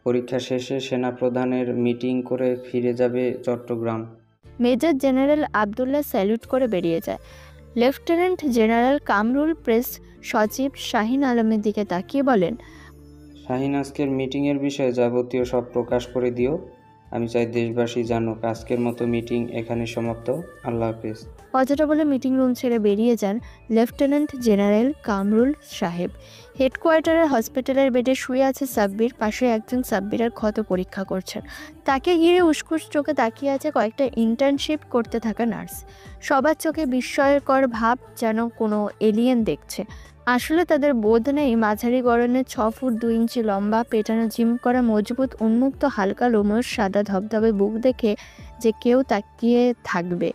পরীক্ষা শেষে সেনাপ্রধানের মিটিং করে ফিরে যাবে Chattogram. Major general Abdullah salute করে বেরিয়ে যায়। লেফটেন্যান্ট জেনারেল কামরুল প্রেস সচিব শাহিন আলমের দিকে তাকিয়ে বলেন, শাহিন, আজকের মিটিংয়ের বিষয়ে যাবতীয় সব প্রকাশ করে দিও। আমি চাই দেশবাসী জানুক আজকের মতো মিটিং এখানে সমাপ্ত। আল্লাহ হাফেজ। কথাটা বলে মিটিং রুম ছেড়ে বেরিয়ে যান লেফটেন্যান্ট জেনারেল কামরুল সাহেব। হেডকোয়ার্টারের হসপিটালের বেডে শুয়ে আছে সাব্বির, পাশে একজন সাব্বিরের ক্ষত পরীক্ষা করছেন। তাকে ঘিরে উস্কুস চোখে তাকিয়ে আছে কয়েকটা ইন্টার্নশিপ করতে থাকা নার্স। সবার চোখে বিস্ময়কর ভাব, যেন কোনো এলিয়েন দেখছে। আসলে তাদের বোধ নেই মাঝারি গড়নের 6 ফুট 2 ইঞ্চি লম্বা, পেটানো জিম করা, মজবুত, উন্মুক্ত, হালকা লোমশ, সাদা ধবধবে বুক দেখে যে কেউ তাকিয়ে থাকবে।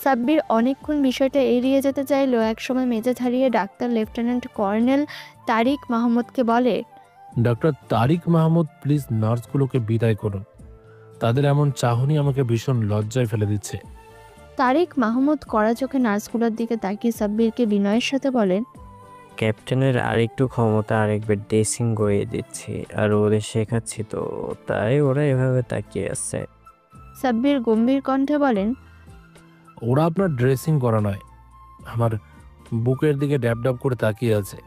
সাব্বির অনেকক্ষণ বিষয়টা এড়িয়ে যেতে চাইলেও একসময় মেজাজ হারিয়ে ডাক্তার লেফটেন্যান্ট কর্নেল তারিক মাহমুদকে বলে, ডক্টর তারিক মাহমুদ, প্লিজ নার্সগুলোকে বিদায় করুন। তাদের এমন চাহনি আমাকে ভীষণ লজ্জায় ফেলে দিচ্ছে। তারিক মাহমুদ কড়া চোখে নার্সগুলোর দিকে তাকিয়ে সাব্বিরকে বিনয়ের সাথে বলেন, ক্যাপ্টেনের আরেকটু ক্ষমতা আরেকবার ড্রেসিং করিয়ে দিচ্ছি আর ওদের শেখাচ্ছি, তো তাই ওরা এভাবে তাকিয়ে আছে। সাব্বির গম্ভীর কণ্ঠে বলেন, ওরা আপনার ড্রেসিং করা নয়, আমার বুকের দিকে ড্যাব ড্যাব করে তাকিয়ে আছে।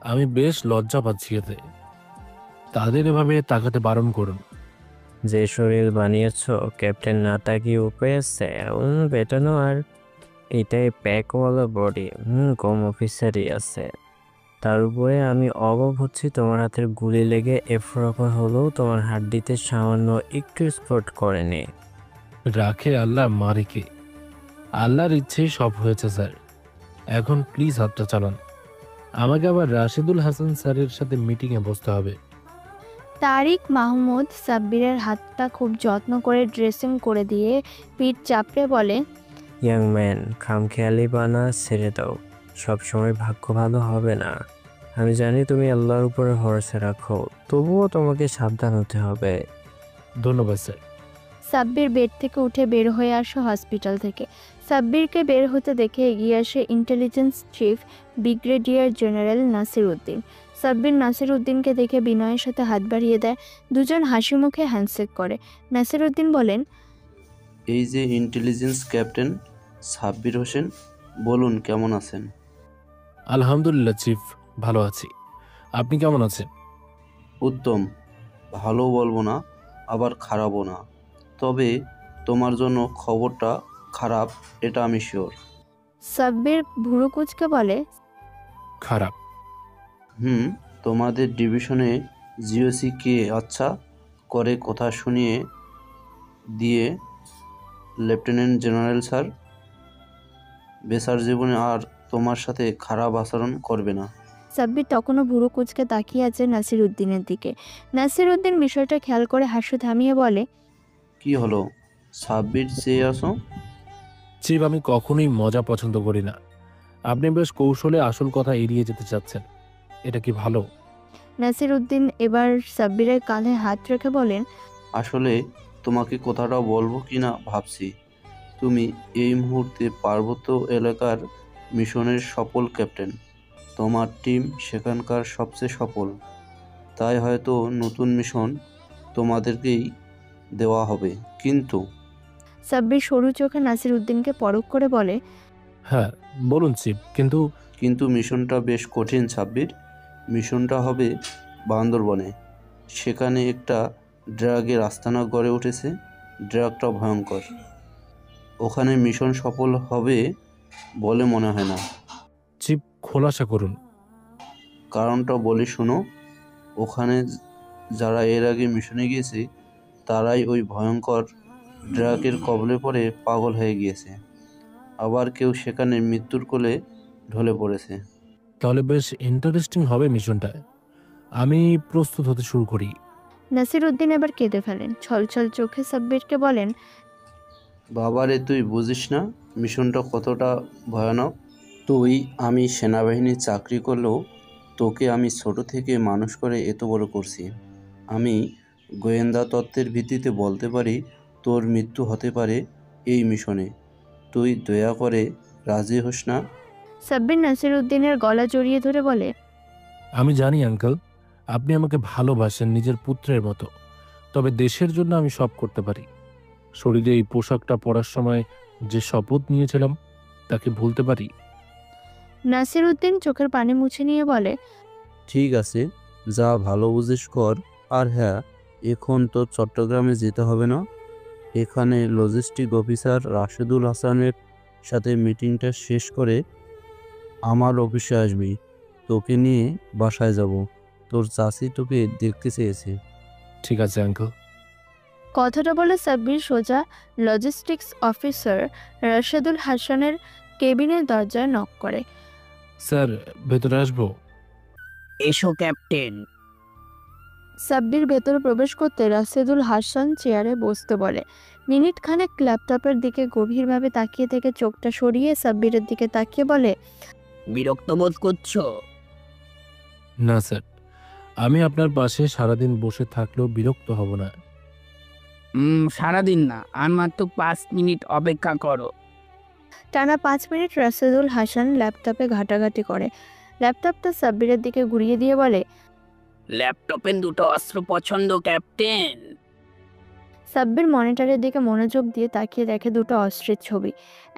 আমি বেশ লজ্জা পাচ্ছি এতে। তাদের এভাবে তাকাতে বারণ করুন। যে শরীর বানিয়েছ ক্যাপ্টেন না তাকিয়ে উপরে আছে এমন পেটানো, আর এটাই প্যাকওয়ালা বডি, কম অফিসারই আছে। তার উপরে আমি অবাক হচ্ছি তোমার হাতের গুলি লেগে এফরকম হলেও তোমার হাড্ডিতে সামান্য একটু স্পট করেনি। রাখে আল্লাহ, মারিকে। আল্লাহর ইচ্ছেই সব হয়েছে স্যার। এখন প্লিজ হাতটা চালান। আমাকে আবার রাশিদুল হাসান স্যারের সাথে মিটিংয়ে বসতে হবে। তারিক মাহমুদ সাব্বিরের হাতটা খুব যত্ন করে ড্রেসিং করে দিয়ে পিঠ চাপড়ে বলে, ইয়াং ম্যান, খামখেয়ালি বানা ছেড়ে দাও। সবসময় ভাগ্য ভালো হবে না। আমি জানি তুমি আল্লাহর উপরে ভরসা রাখো, তবুও তোমাকে সাবধান হতে হবে। ধন্যবাদ স্যার। সাব্বির বেড থেকে উঠে বের হয়ে আসে হসপিটাল থেকে। সাব্বিরকে বের হতে দেখে এগিয়ে আসে intelligence chief brigadier general Nasir Uddin. Sabbir Nasir উদ্দিনকে দেখে বিনয়ের সাথে হাত বাড়িয়ে দেয়। দুজন হাসি মুখে হ্যান্ডশেক করে। নাসির উদ্দিন বলেন, এই যে ইন্টেলিজেন্স ক্যাপ্টেন সাব্বির হোসেন, বলুন কেমন আছেন? আলহামদুলিল্লাহ চিফ, ভালো আছি। আপনি কেমন আছেন? উত্তম। ভালো বলবো না, আবার খারাপও না। তবে তোমার জন্য খবরটা খারাপ, এটা আমি শিওর। সাব্বির ভুরু কুঁচকে বলে, খারাপ? তোমাদের ডিভিশনে জিওসি কে আচ্ছা করে কথা শুনিয়ে দিয়ে লেফটেন্যান্ট জেনারেল স্যার বেসার জীবনে আর তোমার সাথে খারাপ আচরণ করবে না। সাব্বির তখনও ভুরু কুঁচকে তাকিয়ে আছে নাসির উদ্দিনের দিকে। নাসির উদ্দিন বিষয়টা খেয়াল করে হাসি থামিয়ে বলে, কি হলো, সাব্বির চেয়ে আসো? চিফ, আমি কখনোই মজা পছন্দ করি না। আপনি বেশ কৌশলে আসল কথা এড়িয়ে যেতে চাচ্ছেন, এটা কি ভালো? নাসির উদ্দিন এবার সাব্বিরের কাঁধে হাত রেখে বলেন, আসলে তোমাকে কথাটা বলবো কিনা ভাবছি। তুমি এই মুহূর্তে পার্বত্য এলাকার মিশনের সফল ক্যাপ্টেন। তোমার টিম সেখানকার সবচেয়ে সফল। তাই হয়তো নতুন মিশন তোমাদেরকেই দেওয়া হবে। কিন্তু সাব্বির সরু চোখে নাসির উদ্দিনকে পরখ করে বলে, হ্যাঁ বলুন চিফ। কিন্তু মিশনটা বেশ কঠিন সাব্বির। মিশনটা হবে বান্দরবনে। সেখানে একটা ড্রাগের আস্তানা গড়ে উঠেছে। ড্রাগটা ভয়ঙ্কর। ওখানে মিশন সফল হবে বলে মনে হয় না। চিফ, খোলাসা করুন। কারণটা বলি শোনো। ওখানে যারা এর আগে মিশনে গিয়েছে তারাই ওই ভয়ঙ্কর ড্রাগের কবলে পড়ে পাগল হয়ে গিয়েছে। আবার কেউ সেখানে মৃত্যুর কোলে ঢলে পড়েছে। তাহলে বেশ ইন্টারেস্টিং হবে মিশনটা। আমি প্রস্তুত হতে শুরু করি। নাসির উদ্দিন এবার কেঁদে ফেলেন, ছলছল চোখে সাব্বিরকে বলেন, বাবারে তুই বুঝিস না মিশনটা কতটা ভয়ানক। আমি সেনাবাহিনীর চাকরি করলেও তোকে আমি ছোট থেকে মানুষ করে এত বড় করছি। আমি গোয়েন্দা তত্ত্বের ভিত্তিতে বলতে পারি তোর মৃত্যু হতে পারে এই মিশনে। তুই দয়া করে রাজি হোস না। সাব্বির নাসির উদ্দিনের গলা জড়িয়ে ধরে বলে, আমি জানি আঙ্কেল, আপনি আমাকে ভালোবাসেন নিজের পুত্রের মতো, তবে দেশের জন্য আমি সব করতে পারি। শরীরে এই পোশাকটা পরার সময় যে শপথ নিয়েছিলাম তাকে ভুলতে পারি? নাসির উদ্দিন চোখের পানি মুছে নিয়ে বলে, ঠিক আছে, যা ভালো বুঝিস কর। আর হ্যাঁ, এখন তো চট্টগ্রামে যেতে হবে না? এখানে লজিস্টিক অফিসার রাশেদুল হাসানের সাথে মিটিংটা শেষ করে আমার অফিসে আসবি। তোকে নিয়ে বাসায় যাব। তোর চাচি তোকে দেখতে চেয়েছে। ঠিক আছে আঙ্কেল। কথাটা বলে সাব্বির সোজা লজিস্টিক্স অফিসার রাশেদুল হাসানের কেবিনের দরজায় নক করে। স্যার, ভেতরে আসবো? এসো ক্যাপ্টেন। সাব্বির ভেতরে প্রবেশ করতে রাশেদুল হাসান চেয়ারে বসতে বলে। মিনিট খানেক ল্যাপটপের দিকে গভীরভাবে তাকিয়ে থেকে চোখটা সরিয়ে সাব্বিরের দিকে তাকিয়ে বলে, বিরক্ত বোধ করছো? না স্যার, আমি আপনার পাশে সারাদিন বসে থাকলেও বিরক্ত হব না। সারাদিন না, আর মাত্র 5 মিনিট অপেক্ষা করো। টানা 5 মিনিট রাশেদুল হাসান ল্যাপটপে ঘাটাঘাটি করে। ল্যাপটপটা সাব্বিরের দিকে ঘুরিয়ে দিয়ে বলে, ল্যাপটপে দুটো অস্ত্র পছন্দ ক্যাপ্টেন। সাব্বির মনিটরের দিকে মনোযোগ দিয়ে তাকিয়ে দেখে দুটো অস্ত্রের ছবি।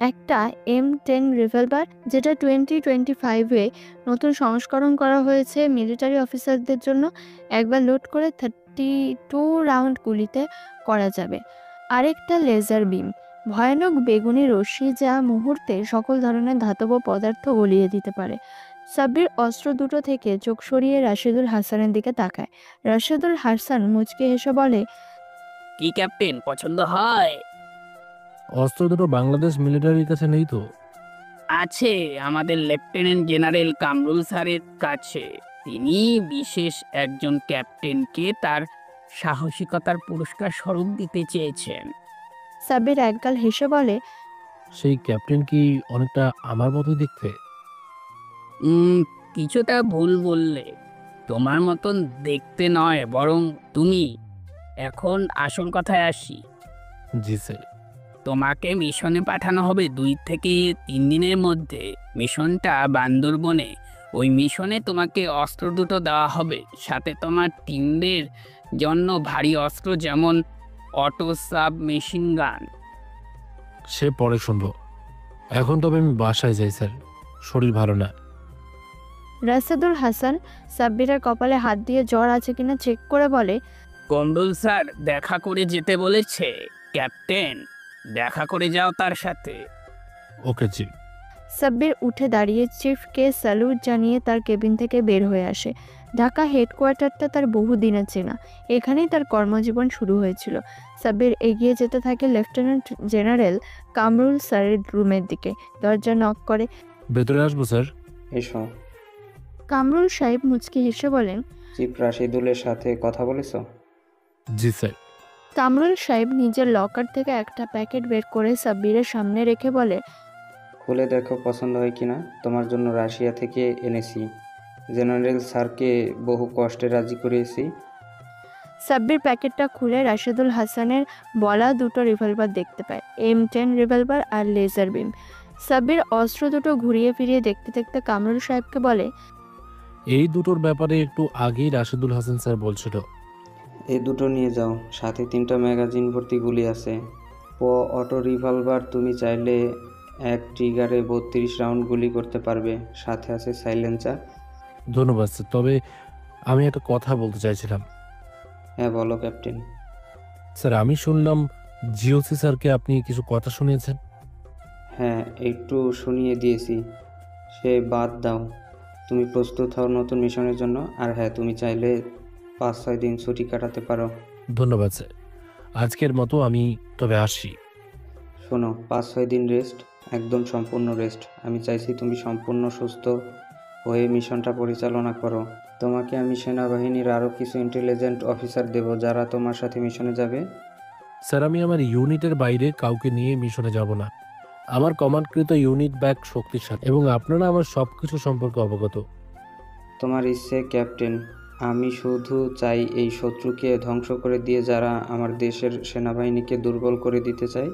একটা M10 রিভলভার, যেটা 2025-এ নতুন সংস্করণ করা হয়েছে মিলিটারি অফিসারদের জন্য। একবার লোড করে 32 রাউন্ড গুলিতে করা যাবে। আরেকটা লেজার বিম, ভয়ানক বেগুনি রশ্মি যা মুহূর্তে সকল ধরনের ধাতব পদার্থ গলিয়ে দিতে পারে। সাব্বির অস্ত্র দুটো থেকে চোখ সরিয়ে রাশেদুল হাসানের দিকে তাকায়। রাশেদুল হাসান মুচকি হেসে বলে, কি ক্যাপ্টেন, পছন্দ হয়? অস্ত্র দুটো বাংলাদেশ মিলিটারির কাছে নেই তো? আছে, আমাদের লেফটেন্যান্ট জেনারেল কামরুল স্যারের কাছে। তিনি বিশেষ একজন ক্যাপ্টেনকে তার সাহসিকতার পুরস্কার স্বরূপ দিতে চেয়েছেন। সাব্বির একগাল হেসে বলে, সেই ক্যাপ্টেন কি অনেকটা আমার মতোই দেখতে? কিছুটা ভুল বললে। তোমার মতন দেখতে নয়, বরং তুমি। এখন আসল কথায় আসি। জি স্যার। তোমাকে মিশনে পাঠানো হবে 2 থেকে 3 দিনের মধ্যে। মিশনটা বান্দরবনে। ওই মিশনে তোমাকে অস্ত্র দুটো দেওয়া হবে, সাথে তোমার টিমদের জন্য ভারী অস্ত্র, যেমন অটো সাব মেশিন গান। সে পরে শুনবো, এখন তবে আমি বাসায় যাই স্যার, শরীর ভালো না। রাশেদুল হাসান সাব্বিরের কপালে হাত দিয়ে জ্বর আছে কিনা চেক করে বলে, কমরুল স্যার দেখা করে যেতে বলেছে ক্যাপ্টেন, দেখা করে যাও তার সাথে। ওকে জি। সাব্বির উঠে দাঁড়িয়ে চিফকে স্যালুট জানিয়ে তার কেবিন থেকে বের হয়ে আসে। ঢাকা হেডকোয়ার্টারটা তার বহুদিনের চেনা, এখানেই তার কর্মজীবন শুরু হয়েছিল। সাব্বির এগিয়ে যেতে থাকে লেফটেন্যান্ট জেনারেল কামরুল স্যারের রুমের দিকে। দরজা নক করে। ভেতরে আসবো স্যার? এসো। কামরুল সাহেব মুচকি হেসে বলেন, চিফ রাশিদুলের সাথে কথা বলেছো? জি স্যার। কামরুল সাহেব নিজের লকার থেকে একটা প্যাকেট বের করে সাব্বিরের সামনে রেখে বলে, খুলে দেখো পছন্দ হয় কিনা। তোমার জন্য রাশিয়া থেকে এনেছি। জেনারেল স্যারকে বহু কষ্টে রাজি করিয়েছি। সাব্বির প্যাকেটটা খুলে রাশেদুল হাসানের বলা দুটো রিভলভার দেখতে পায়, M10 রিভলভার আর লেজার বিম। সাব্বির অস্ত্র দুটো ঘুরিয়ে ফিরিয়ে দেখতে দেখতে কামরুল সাহেবকে বলে, এই দুটোর ব্যাপারে একটু আগেই রাশেদুল হাসান স্যার বলছিল। এই দুটো নিয়ে যাও, সাথে 3টা ম্যাগাজিন ভর্তি গুলি আছে। অটো রিভলভার, তুমি চাইলে এক ট্রিগারে 32 রাউন্ড গুলি করতে পারবে, সাথে আছে সাইলেন্সার। ধন্যবাদ স্যার, তবে আমি একটা কথা বলতে চাইছিলাম। হ্যাঁ বলো ক্যাপ্টেন। স্যার, আমি শুনলাম জিওসি স্যারকে আপনি কিছু কথা শুনিয়েছেন। হ্যাঁ, একটু শুনিয়ে দিয়েছি। সে বাদ দাও, তুমি প্রস্তুত হও নতুন মিশনের জন্য। আর হ্যাঁ, তুমি চাইলে 5-6 দিন ছুটি কাটাতে পারো। ধন্যবাদ স্যার, আজকের মতো আমি তবে আসি। শোনো, 5-6 দিন রেস্ট, একদম সম্পূর্ণ রেস্ট। আমি চাইছি তুমি সম্পূর্ণ সুস্থ হয়ে মিশনটা পরিচালনা করো। তোমাকে আমি সেনাবাহিনীর আরও কিছু ইন্টেলিজেন্ট অফিসার দেব যারা তোমার সাথে মিশনে যাবে। স্যার, আমি আমার ইউনিটের বাইরে কাউকে নিয়ে মিশনে যাব না। আমার কমান্ডকৃত ইউনিট ব্যাক শক্তিশালী এবং আপনারা আমার সব কিছু সম্পর্কে অবগত। তোমার ইচ্ছে ক্যাপ্টেন। আমি শুধু চাই এই শত্রুকে ধ্বংস করে দিয়ে যারা আমার দেশের সেনাবাহিনীকে দুর্বল করে দিতে চায়।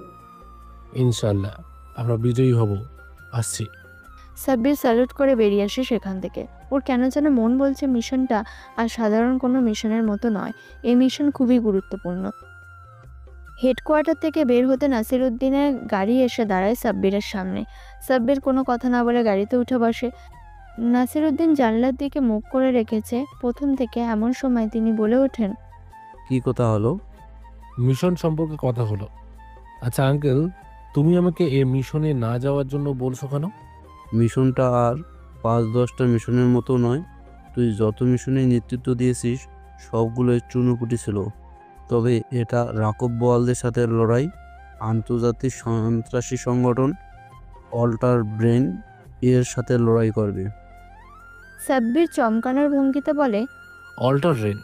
ইনশাল্লাহ আমরা বিজয়ী হব। আসছি। সাব্বির স্যালুট করে বেরিয়ে আসে সেখান থেকে। ওর কেন যেন মন বলছে মিশনটা আর সাধারণ কোনো মিশনের মতো নয়, এই মিশন খুবই গুরুত্বপূর্ণ। হেডকোয়ার্টার থেকে বের হতে নাসিরউদ্দিনের গাড়ি এসে দাঁড়ায় সাব্বিরের সামনে। সাব্বির কোনো কথা না বলে গাড়িতে উঠে বসে। নাসিরউদ্দিন জানলার দিকে মুখ করে রেখেছে প্রথম থেকে। এমন সময় তিনি বলে ওঠেন, কি কথা হলো? মিশন সম্পর্কে কথা হলো। আচ্ছা আঙ্কেল, তুমি আমাকে এই মিশনে না যাওয়ার জন্য বলছো কেন? মিশনটা আর 5-10টা মিশনের মতো নয়। তুই যত মিশনে নেতৃত্ব দিয়েছিস সবগুলোই চুনোপুটি ছিল। তবে এটা রাকব বোয়ালদের সাথে লড়াই। আন্তর্জাতিক সন্ত্রাসী সংগঠন অল্টার ব্রেন এর সাথে লড়াই করবে। সাব্বির চমকানোর ভঙ্গিতে বলে, অল্টার রেন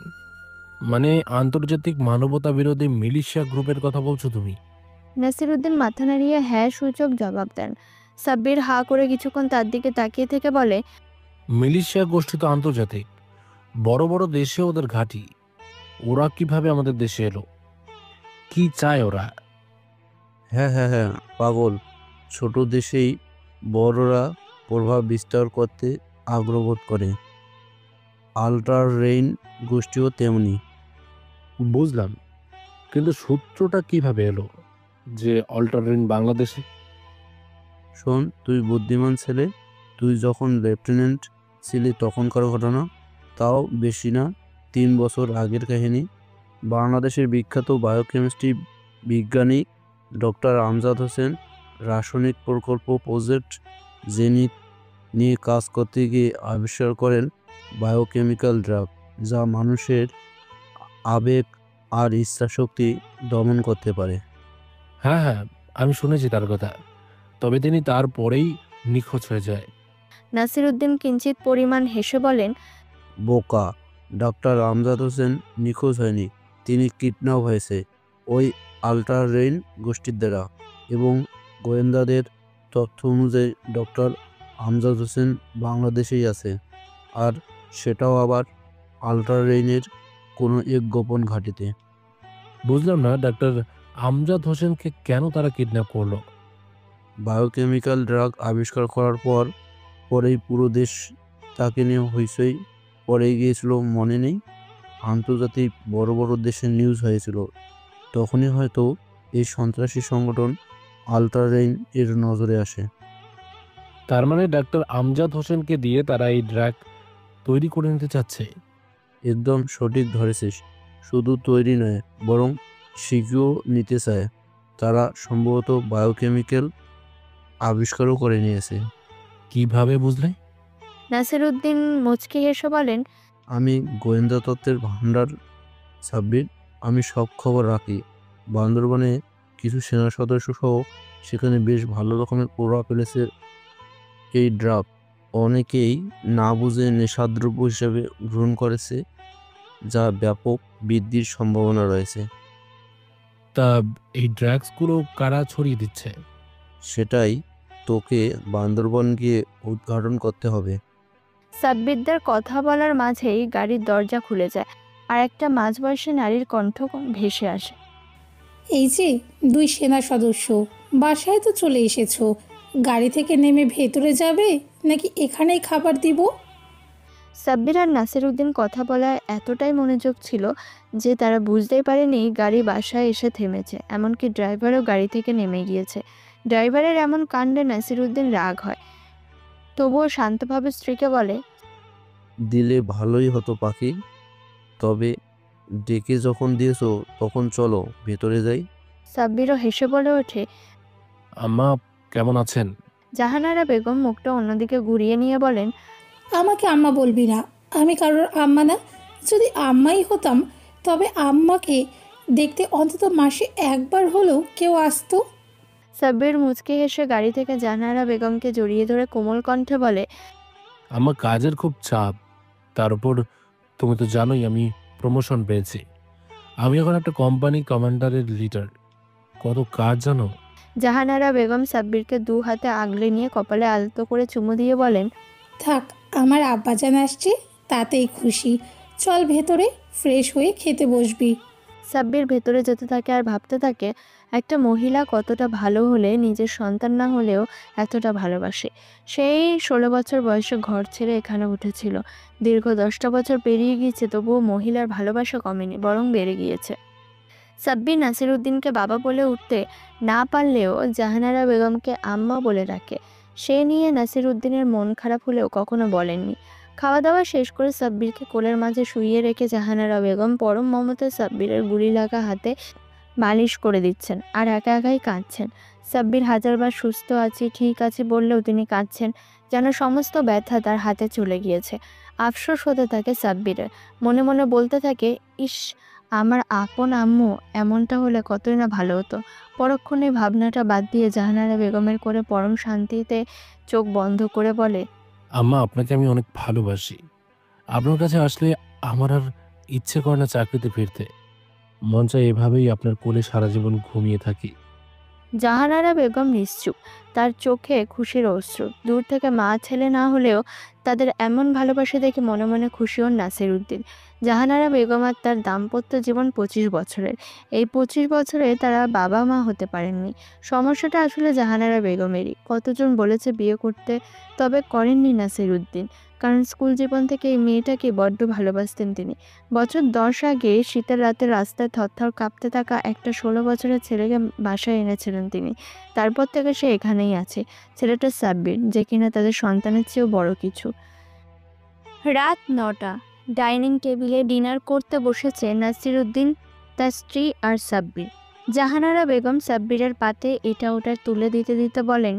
মানে আন্তর্জাতিক মানবতা বিরোধী মিলিশিয়া গ্রুপের কথা বলছো তুমি? নাসিরউদ্দিন মাথা নাড়িয়ে হ্যাঁ সূচক জবাব দেন। সাব্বির হা করে কিছুক্ষণ তার দিকে তাকিয়ে থেকে বলে, মিলিশিয়া গোষ্ঠী তো আন্তর্জাতিক, বড় বড় দেশে ওদের ঘাঁটি। ওরা কিভাবে আমাদের দেশে এলো? কি চায় ওরা? হ্যাঁ হ্যাঁ হ্যাঁ, পাগল। ছোট দেশেই বড়রা প্রভাব বিস্তার করতে আগ্রহবোধ করে। আল্ট্রার রেইন গোষ্ঠীও তেমনি। বুঝলাম, কিন্তু সূত্রটা কিভাবে এলো যে অল্টার রেন বাংলাদেশে? শোন, তুই বুদ্ধিমান ছেলে। তুই যখন লেফটেন্যান্ট ছিলি তখনকার ঘটনা, তাও বেশি না 3 বছর আগের কাহিনী। বাংলাদেশের বিখ্যাত বায়োকেমিস্ট্রি বিজ্ঞানী ডক্টর আমজাদ হোসেন রাসায়নিক প্রকল্প প্রজেক্ট জেনিথ নিয়ে কাজ করতে গিয়ে আবিষ্কার করেন বায়োকেমিক্যাল ড্রাগ, যা মানুষের আবেগ আর ইচ্ছাশক্তি দমন করতে পারে। হ্যাঁ হ্যাঁ, আমি শুনেছি তার কথা। তবে তিনি তারপরেই নিখোঁজ হয়ে যায়। নাসিরউদ্দিন কিঞ্চিত পরিমাণ হেসে বলেন, বোকা, ডক্টর আমজাদ হোসেন নিখোঁজ হয়নি, তিনি কিডন্যাপ হয়েছে ওই আল্ট্রা রেইন গোষ্ঠীর দ্বারা। এবং গোয়েন্দাদের তথ্য অনুযায়ী ডক্টর আমজাদ হোসেন বাংলাদেশেই আছে, আর সেটাও আবার আল্ট্রা রেইনের কোনো এক গোপন ঘাঁটিতে। বুঝলাম না, ডাক্তার আমজাদ হোসেনকে কেন তারা কিডন্যাপ করলো? বায়োকেমিক্যাল ড্রাগ আবিষ্কার করার পরেই পুরো দেশ তাকে নিয়ে হইচই পড়ে গিয়েছিল, মনে নেই? আন্তর্জাতিক বড় বড় দেশের নিউজ হয়েছিল। তখনই হয়তো এই সন্ত্রাসী সংগঠন আল্ট্রা রেইন এর নজরে আসে। তার মানে ডাক্তার আমজাদ হোসেনকে দিয়ে তারা এই ড্রাগ তৈরি করে নিতে চাচ্ছে? একদম সঠিক ধরেছিস। শুধু তৈরি নয়, বরং শিখিয়েও নিতে চায়। তারা সম্ভবত বায়োকেমিক্যাল আবিষ্কারও করে নিয়েছে। কিভাবে বুঝলে? নাসিরউদ্দিন মুচকি হেসে বলেন, আমি গোয়েন্দা তত্ত্বের ভাণ্ডার সাব্বির, আমি সব খবর রাখি। বান্দরবানে কিছু সেনা সদস্য সহ সেখানে বেশ ভালো রকমের প্রভাব ফেলেছে এই ড্রাগ। অনেকেই না বুঝে নেশাদ্রব্য হিসেবে গ্রহণ করেছে, যা ব্যাপক বৃদ্ধির সম্ভাবনা রয়েছে। তা এই ড্রাগসগুলো কারা ছড়িয়ে দিচ্ছে? সেটাই তোকে বান্দরবন গিয়ে উদ্ঘাটন করতে হবে। সাব্বিরদের কথা বলার মাঝেই গাড়ির দরজা খুলে যায় আর একটা মাঝবয়সী নারীর কণ্ঠ ভেসে আসে। এই যে 2 সেনা সদস্য, বাসায় তো চলে এসেছো। গাড়ি থেকে নেমে ভেতরে যাবে নাকি এখানেই খাবার দিব? সাব্বির আর নাসিরউদ্দিন কথা বলায় এতটাই মনোযোগ ছিল যে তারা বুঝতেই পারেনি গাড়ি বাসায় এসে থেমেছে। এমনকি ড্রাইভারও গাড়ি থেকে নেমে গিয়েছে। ড্রাইভারের এমন কাণ্ডে নাসিরউদ্দিন রাগ হয়, তবুও শান্তভাবে স্ত্রীকে বলে, দিলে ভালোই হতো পাখি, তবে ডেকে যখন দিয়েছো তখন চলো ভেতরে যাই। সাব্বিরও হেসে বলে ওঠে, আম্মা কেমন আছেন? জাহানারা বেগম মুখটা অন্যদিকে ঘুরিয়ে নিয়ে বলেন, আমাকে আম্মা বলবি না, আমি কারোর আম্মা না। যদি আম্মাই হতাম তবে আম্মাকে দেখতে অন্তত মাসে একবার হলেও কেউ আসতো। সাব্বির মুচকি হেসে গাড়ি থেকে জাহানারা বেগমকে জড়িয়ে ধরে কোমল কণ্ঠে বলে, আমার কাজের খুব চাপ, তার উপর তুমি তো জানোই আমি প্রমোশন পেয়েছি। আমি এখন একটা কোম্পানি কমান্ডারের লিডার। কত কাজ জানো। জাহানারা বেগম সাব্বিরকে দু হাতে আগলে নিয়ে কপালে আলতো করে চুমু দিয়ে বলেন, থাক, আমার আব্বাজান আসছে, তাতেই খুশি। চল ভেতরে, ফ্রেশ হয়ে খেতে বসবি। সাব্বির ভেতরে যেতে থাকে আর ভাবতে থাকে একটা মহিলা কতটা ভালো হলে নিজের সন্তান না হলেও এতটা ভালোবাসে। সেই 16 বছর বয়সে ঘর ছেড়ে এখানে উঠেছিল। দীর্ঘ 10টা বছর পেরিয়ে গিয়েছে, তবুও মহিলার ভালোবাসা কমেনি, বরং বেড়ে গিয়েছে। সাব্বির নাসির উদ্দিনকে বাবা বলে উঠতে না পারলেও জাহানারা বেগমকে আম্মা বলে ডাকে। সে নিয়ে নাসির উদ্দিনের মন খারাপ হলেও কখনো বলেননি। খাওয়া দাওয়া শেষ করে সাব্বিরকে কোলের মাঝে শুইয়ে রেখে জাহানারা বেগম পরম মমতায় সাব্বিরের গুলি লাগা হাতে মালিশ করে দিচ্ছেন আর একা একাই কাঁদছেন। সাব্বির হাজারবার সুস্থ আছি, ঠিক আছে বললেও তিনি কাঁদছেন, যেন সমস্ত ব্যথা তার হাতে চলে গিয়েছে। আফসোস হতে থাকে সাব্বিরের, মনে মনে বলতে থাকে, ইস, আমার আপন আম্মু এমনটা হলে কতই না ভালো হতো। পরক্ষণে ভাবনাটা বাদ দিয়ে জাহানারা বেগমের করে পরম শান্তিতে চোখ বন্ধ করে বলে, আম্মা, আপনাকে আমি অনেক ভালোবাসি। আপনার কাছে আসলে আমার আর ইচ্ছে করে না চাকরিতে ফিরতে। মন চায় এভাবেই আপনার কোলে সারা জীবন ঘুমিয়ে থাকি। জাহানারা বেগম নিশ্চুপ, তার চোখে খুশির অশ্রু। দূর থেকে মা ছেলে না হলেও তাদের এমন ভালোবাসা দেখে মনে মনে খুশি হন নাসির উদ্দিন। জাহানারা বেগম আর তার দাম্পত্য জীবন 25 বছরের। এই 25 বছরে তারা বাবা মা হতে পারেননি। সমস্যাটা আসলে জাহানারা বেগমেরই। কতজন বলেছে বিয়ে করতে, তবে করেননি নাসির উদ্দিন, কারণ স্কুল জীবন থেকে এই মেয়েটাকে বড্ড ভালোবাসতেন তিনি। বছর 10 আগে শীতের রাতে রাস্তায় থরথর কাঁপতে থাকা একটা 16 বছরের ছেলেকে বাসায় এনেছিলেন তিনি। তারপর থেকে সে এখানেই আছে। ছেলেটা সাব্বির, যে কিনা তাদের সন্তানের চেয়েও বড় কিছু। রাত 9টা। ডাইনিং টেবিলে ডিনার করতে বসেছে নাসির উদ্দিন, তার স্ত্রী আর সাব্বির। জাহানারা বেগম সাব্বিরের পাতে এটা ওটা তুলে দিতে দিতে বলেন,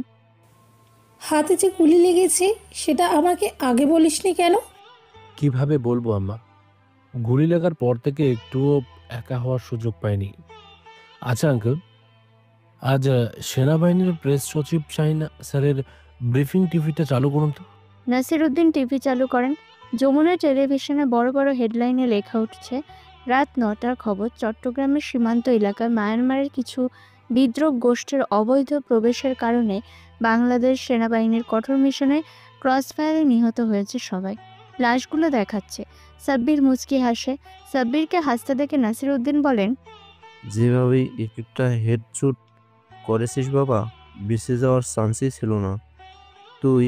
হাতে যে গুলি লেগেছে সেটা আমাকে আগে বলিসনি কেন? কিভাবে বলবো আম্মা, গুলি লাগার পর থেকে একটুও একা হওয়ার সুযোগ পাইনি। আচ্ছা আঙ্কেল, আজ সেনাবাহিনীর প্রেস সচিব শাহিনা স্যারের ব্রিফিং টিভিটা চালু করুন তো। নাসির উদ্দিন টিভি চালু করেন। যমুনা টেলিভিশনে বড় বড় হেডলাইনে লেখা উঠছে, রাত 9টার খবর, চট্টগ্রামের সীমান্ত এলাকায় মায়ানমারের কিছু বিদ্রোহ গোষ্ঠীর অবৈধ প্রবেশের কারণে বাংলাদেশ সেনাবাহিনীর কঠোর মিশনে ক্রসফায়ারে নিহত হয়েছে সবাই। লাশগুলো দেখাচ্ছে। সাব্বির মুচকি হাসে। সাব্বিরকে হাসতে দেখে নাসির উদ্দিন বলেন, যেভাবে একটা হেডশুট করেছিস বাবা, বেঁচে যাওয়ার চান্সই ছিল না। তুই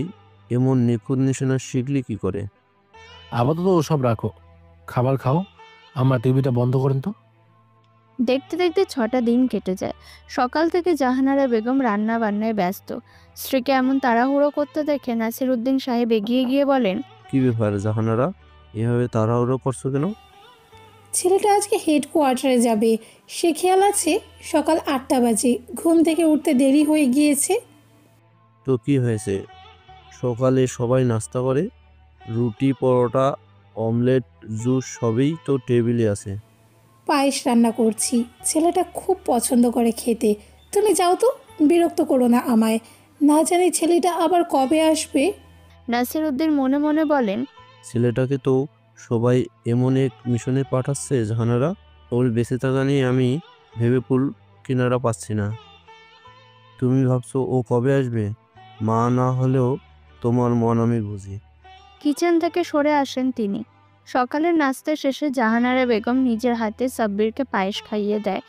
এমন নিখুঁত নিশানা শিখলি কি করে? আপাতত ওসব রাখো, খাবার খাও। আমার টিভিটা বন্ধ করেন তো। দেখতে দেখতে 6টা দিন কেটে যায়। সকাল থেকে জাহানারা বেগম রান্না বান্নায় ব্যস্ত। স্ত্রীকে এমন তাড়াহুড়ো করতে দেখে নাসির উদ্দিন সাহেব এগিয়ে গিয়ে বলেন, কি ব্যাপার জাহানারা, এভাবে তাড়াহুড়ো করছো কেন? ছেলেটা আজকে হেডকোয়ার্টারে যাবে, সে খেয়াল আছে। সকাল 8টা বাজে, ঘুম থেকে উঠতে দেরি হয়ে গিয়েছে। তো কি হয়েছে? সকালে সবাই নাস্তা করে, রুটি, পরোটা, অমলেট, জুস সবই তো টেবিলে আছে। পায়েস রান্না করছি, ছেলেটা খুব পছন্দ করে খেতে। তুমি যাও তো, বিরক্ত করো না আমায়। না জানি ছেলেটা আবার কবে আসবে। নাসির উদ্দিন মনে মনে বলেন, ছেলেটাকে তো সবাই এমন এক মিশনে পাঠাচ্ছে জাহানারা, ওর বেঁচে থাকা নিয়ে আমি ভেবে কুল কিনারা পাচ্ছি না। তুমি ভাবছো ও কবে আসবে? মা না হলেও তোমার মন আমি বুঝি। কিচেন থেকে সরে আসেন তিনি। সকালের নাস্তা শেষে জাহানারা বেগম নিজের হাতে সাব্বিরকে পায়েস খাইয়ে দেয়,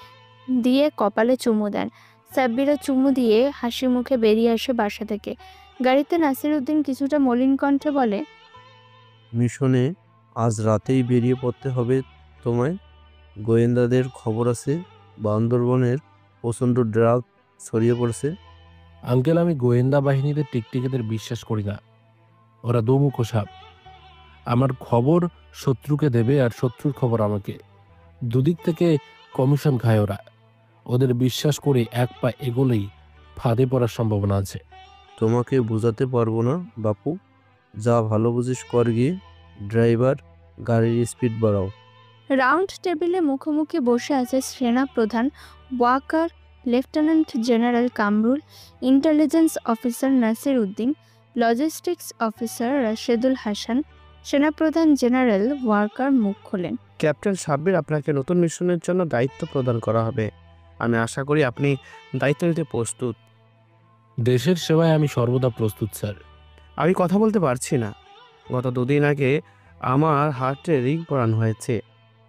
দিয়ে কপালে চুমু দেন। সাব্বিরও চুমু দিয়ে হাসি মুখে বেরিয়ে আসে বাসা থেকে। গাড়িতে নাসির উদ্দিন কিছুটা মলিন কণ্ঠে বলে, মিশনে আজ রাতেই বেরিয়ে পড়তে হবে তোমায়। গোয়েন্দাদের খবর আছে বান্দরবনের প্রচণ্ড ড্রাগ ছড়িয়ে পড়েছে। আঙ্কেল, আমি গোয়েন্দা বাহিনীতে টিকটিকিদের বিশ্বাস করি না। ওরা দোমুখো সাপ। আমার খবর শত্রুকে দেবে আর শত্রুর খবর আমাকে। দুদিক থেকে কমিশন খায় ওরা। ওদের বিশ্বাস করে এক পা এগোলেই ফাঁদে পড়ার সম্ভাবনা আছে। তোমাকে বোঝাতে পারবো না বাপু, যা ভালো বুঝিস কর গিয়ে। ড্রাইভার, গাড়ির স্পিড বাড়াও। রাউন্ড টেবিলে মুখোমুখি বসে আছে সেনা প্রধান Waker, lieutenant general Kamrul, intelligence officer Nasir Uddin, logistics officer Rashedul Hasan, সেনাপ্রধান জেনারেল ওয়ার্কার মুখ খোলেন। ক্যাপ্টেন সাব্বির, আপনাকে নতুন মিশনের জন্য দায়িত্ব প্রদান করা হবে। আমি আশা করি আপনি দায়িত্ব নিতে প্রস্তুত। দেশের সেবায় আমি সর্বদা প্রস্তুত স্যার। আমি কথা বলতে পারছি না। গত 2 দিন আগে আমার হার্টে রিং পরানো হয়েছে।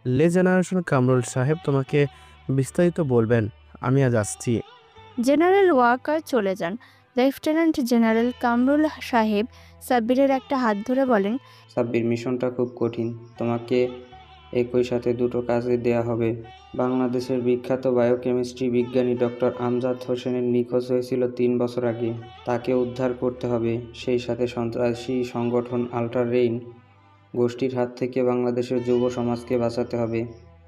লে জেনারেশন কামরুল সাহেব তোমাকে বিস্তারিত বলবেন। আমি আজ আসছি। জেনারেল ওয়ার্কার চলে যান। লেফটেন্যান্ট জেনারেল কামরুল সাহেব সাব্বিরের একটা হাত ধরে বলেন, সাব্বির, মিশনটা খুব কঠিন। তোমাকে একই সাথে দুটো কাজে দেয়া হবে। বাংলাদেশের বিখ্যাত বায়োকেমিস্ট্রি বিজ্ঞানী ডক্টর আমজাদ হোসেনের নিখোঁজ হয়েছিল 3 বছর আগে। তাকে উদ্ধার করতে হবে। সেই সাথে সন্ত্রাসী সংগঠন আল্ট্রা রেইন গোষ্ঠীর হাত থেকে বাংলাদেশের যুব সমাজকে বাঁচাতে হবে।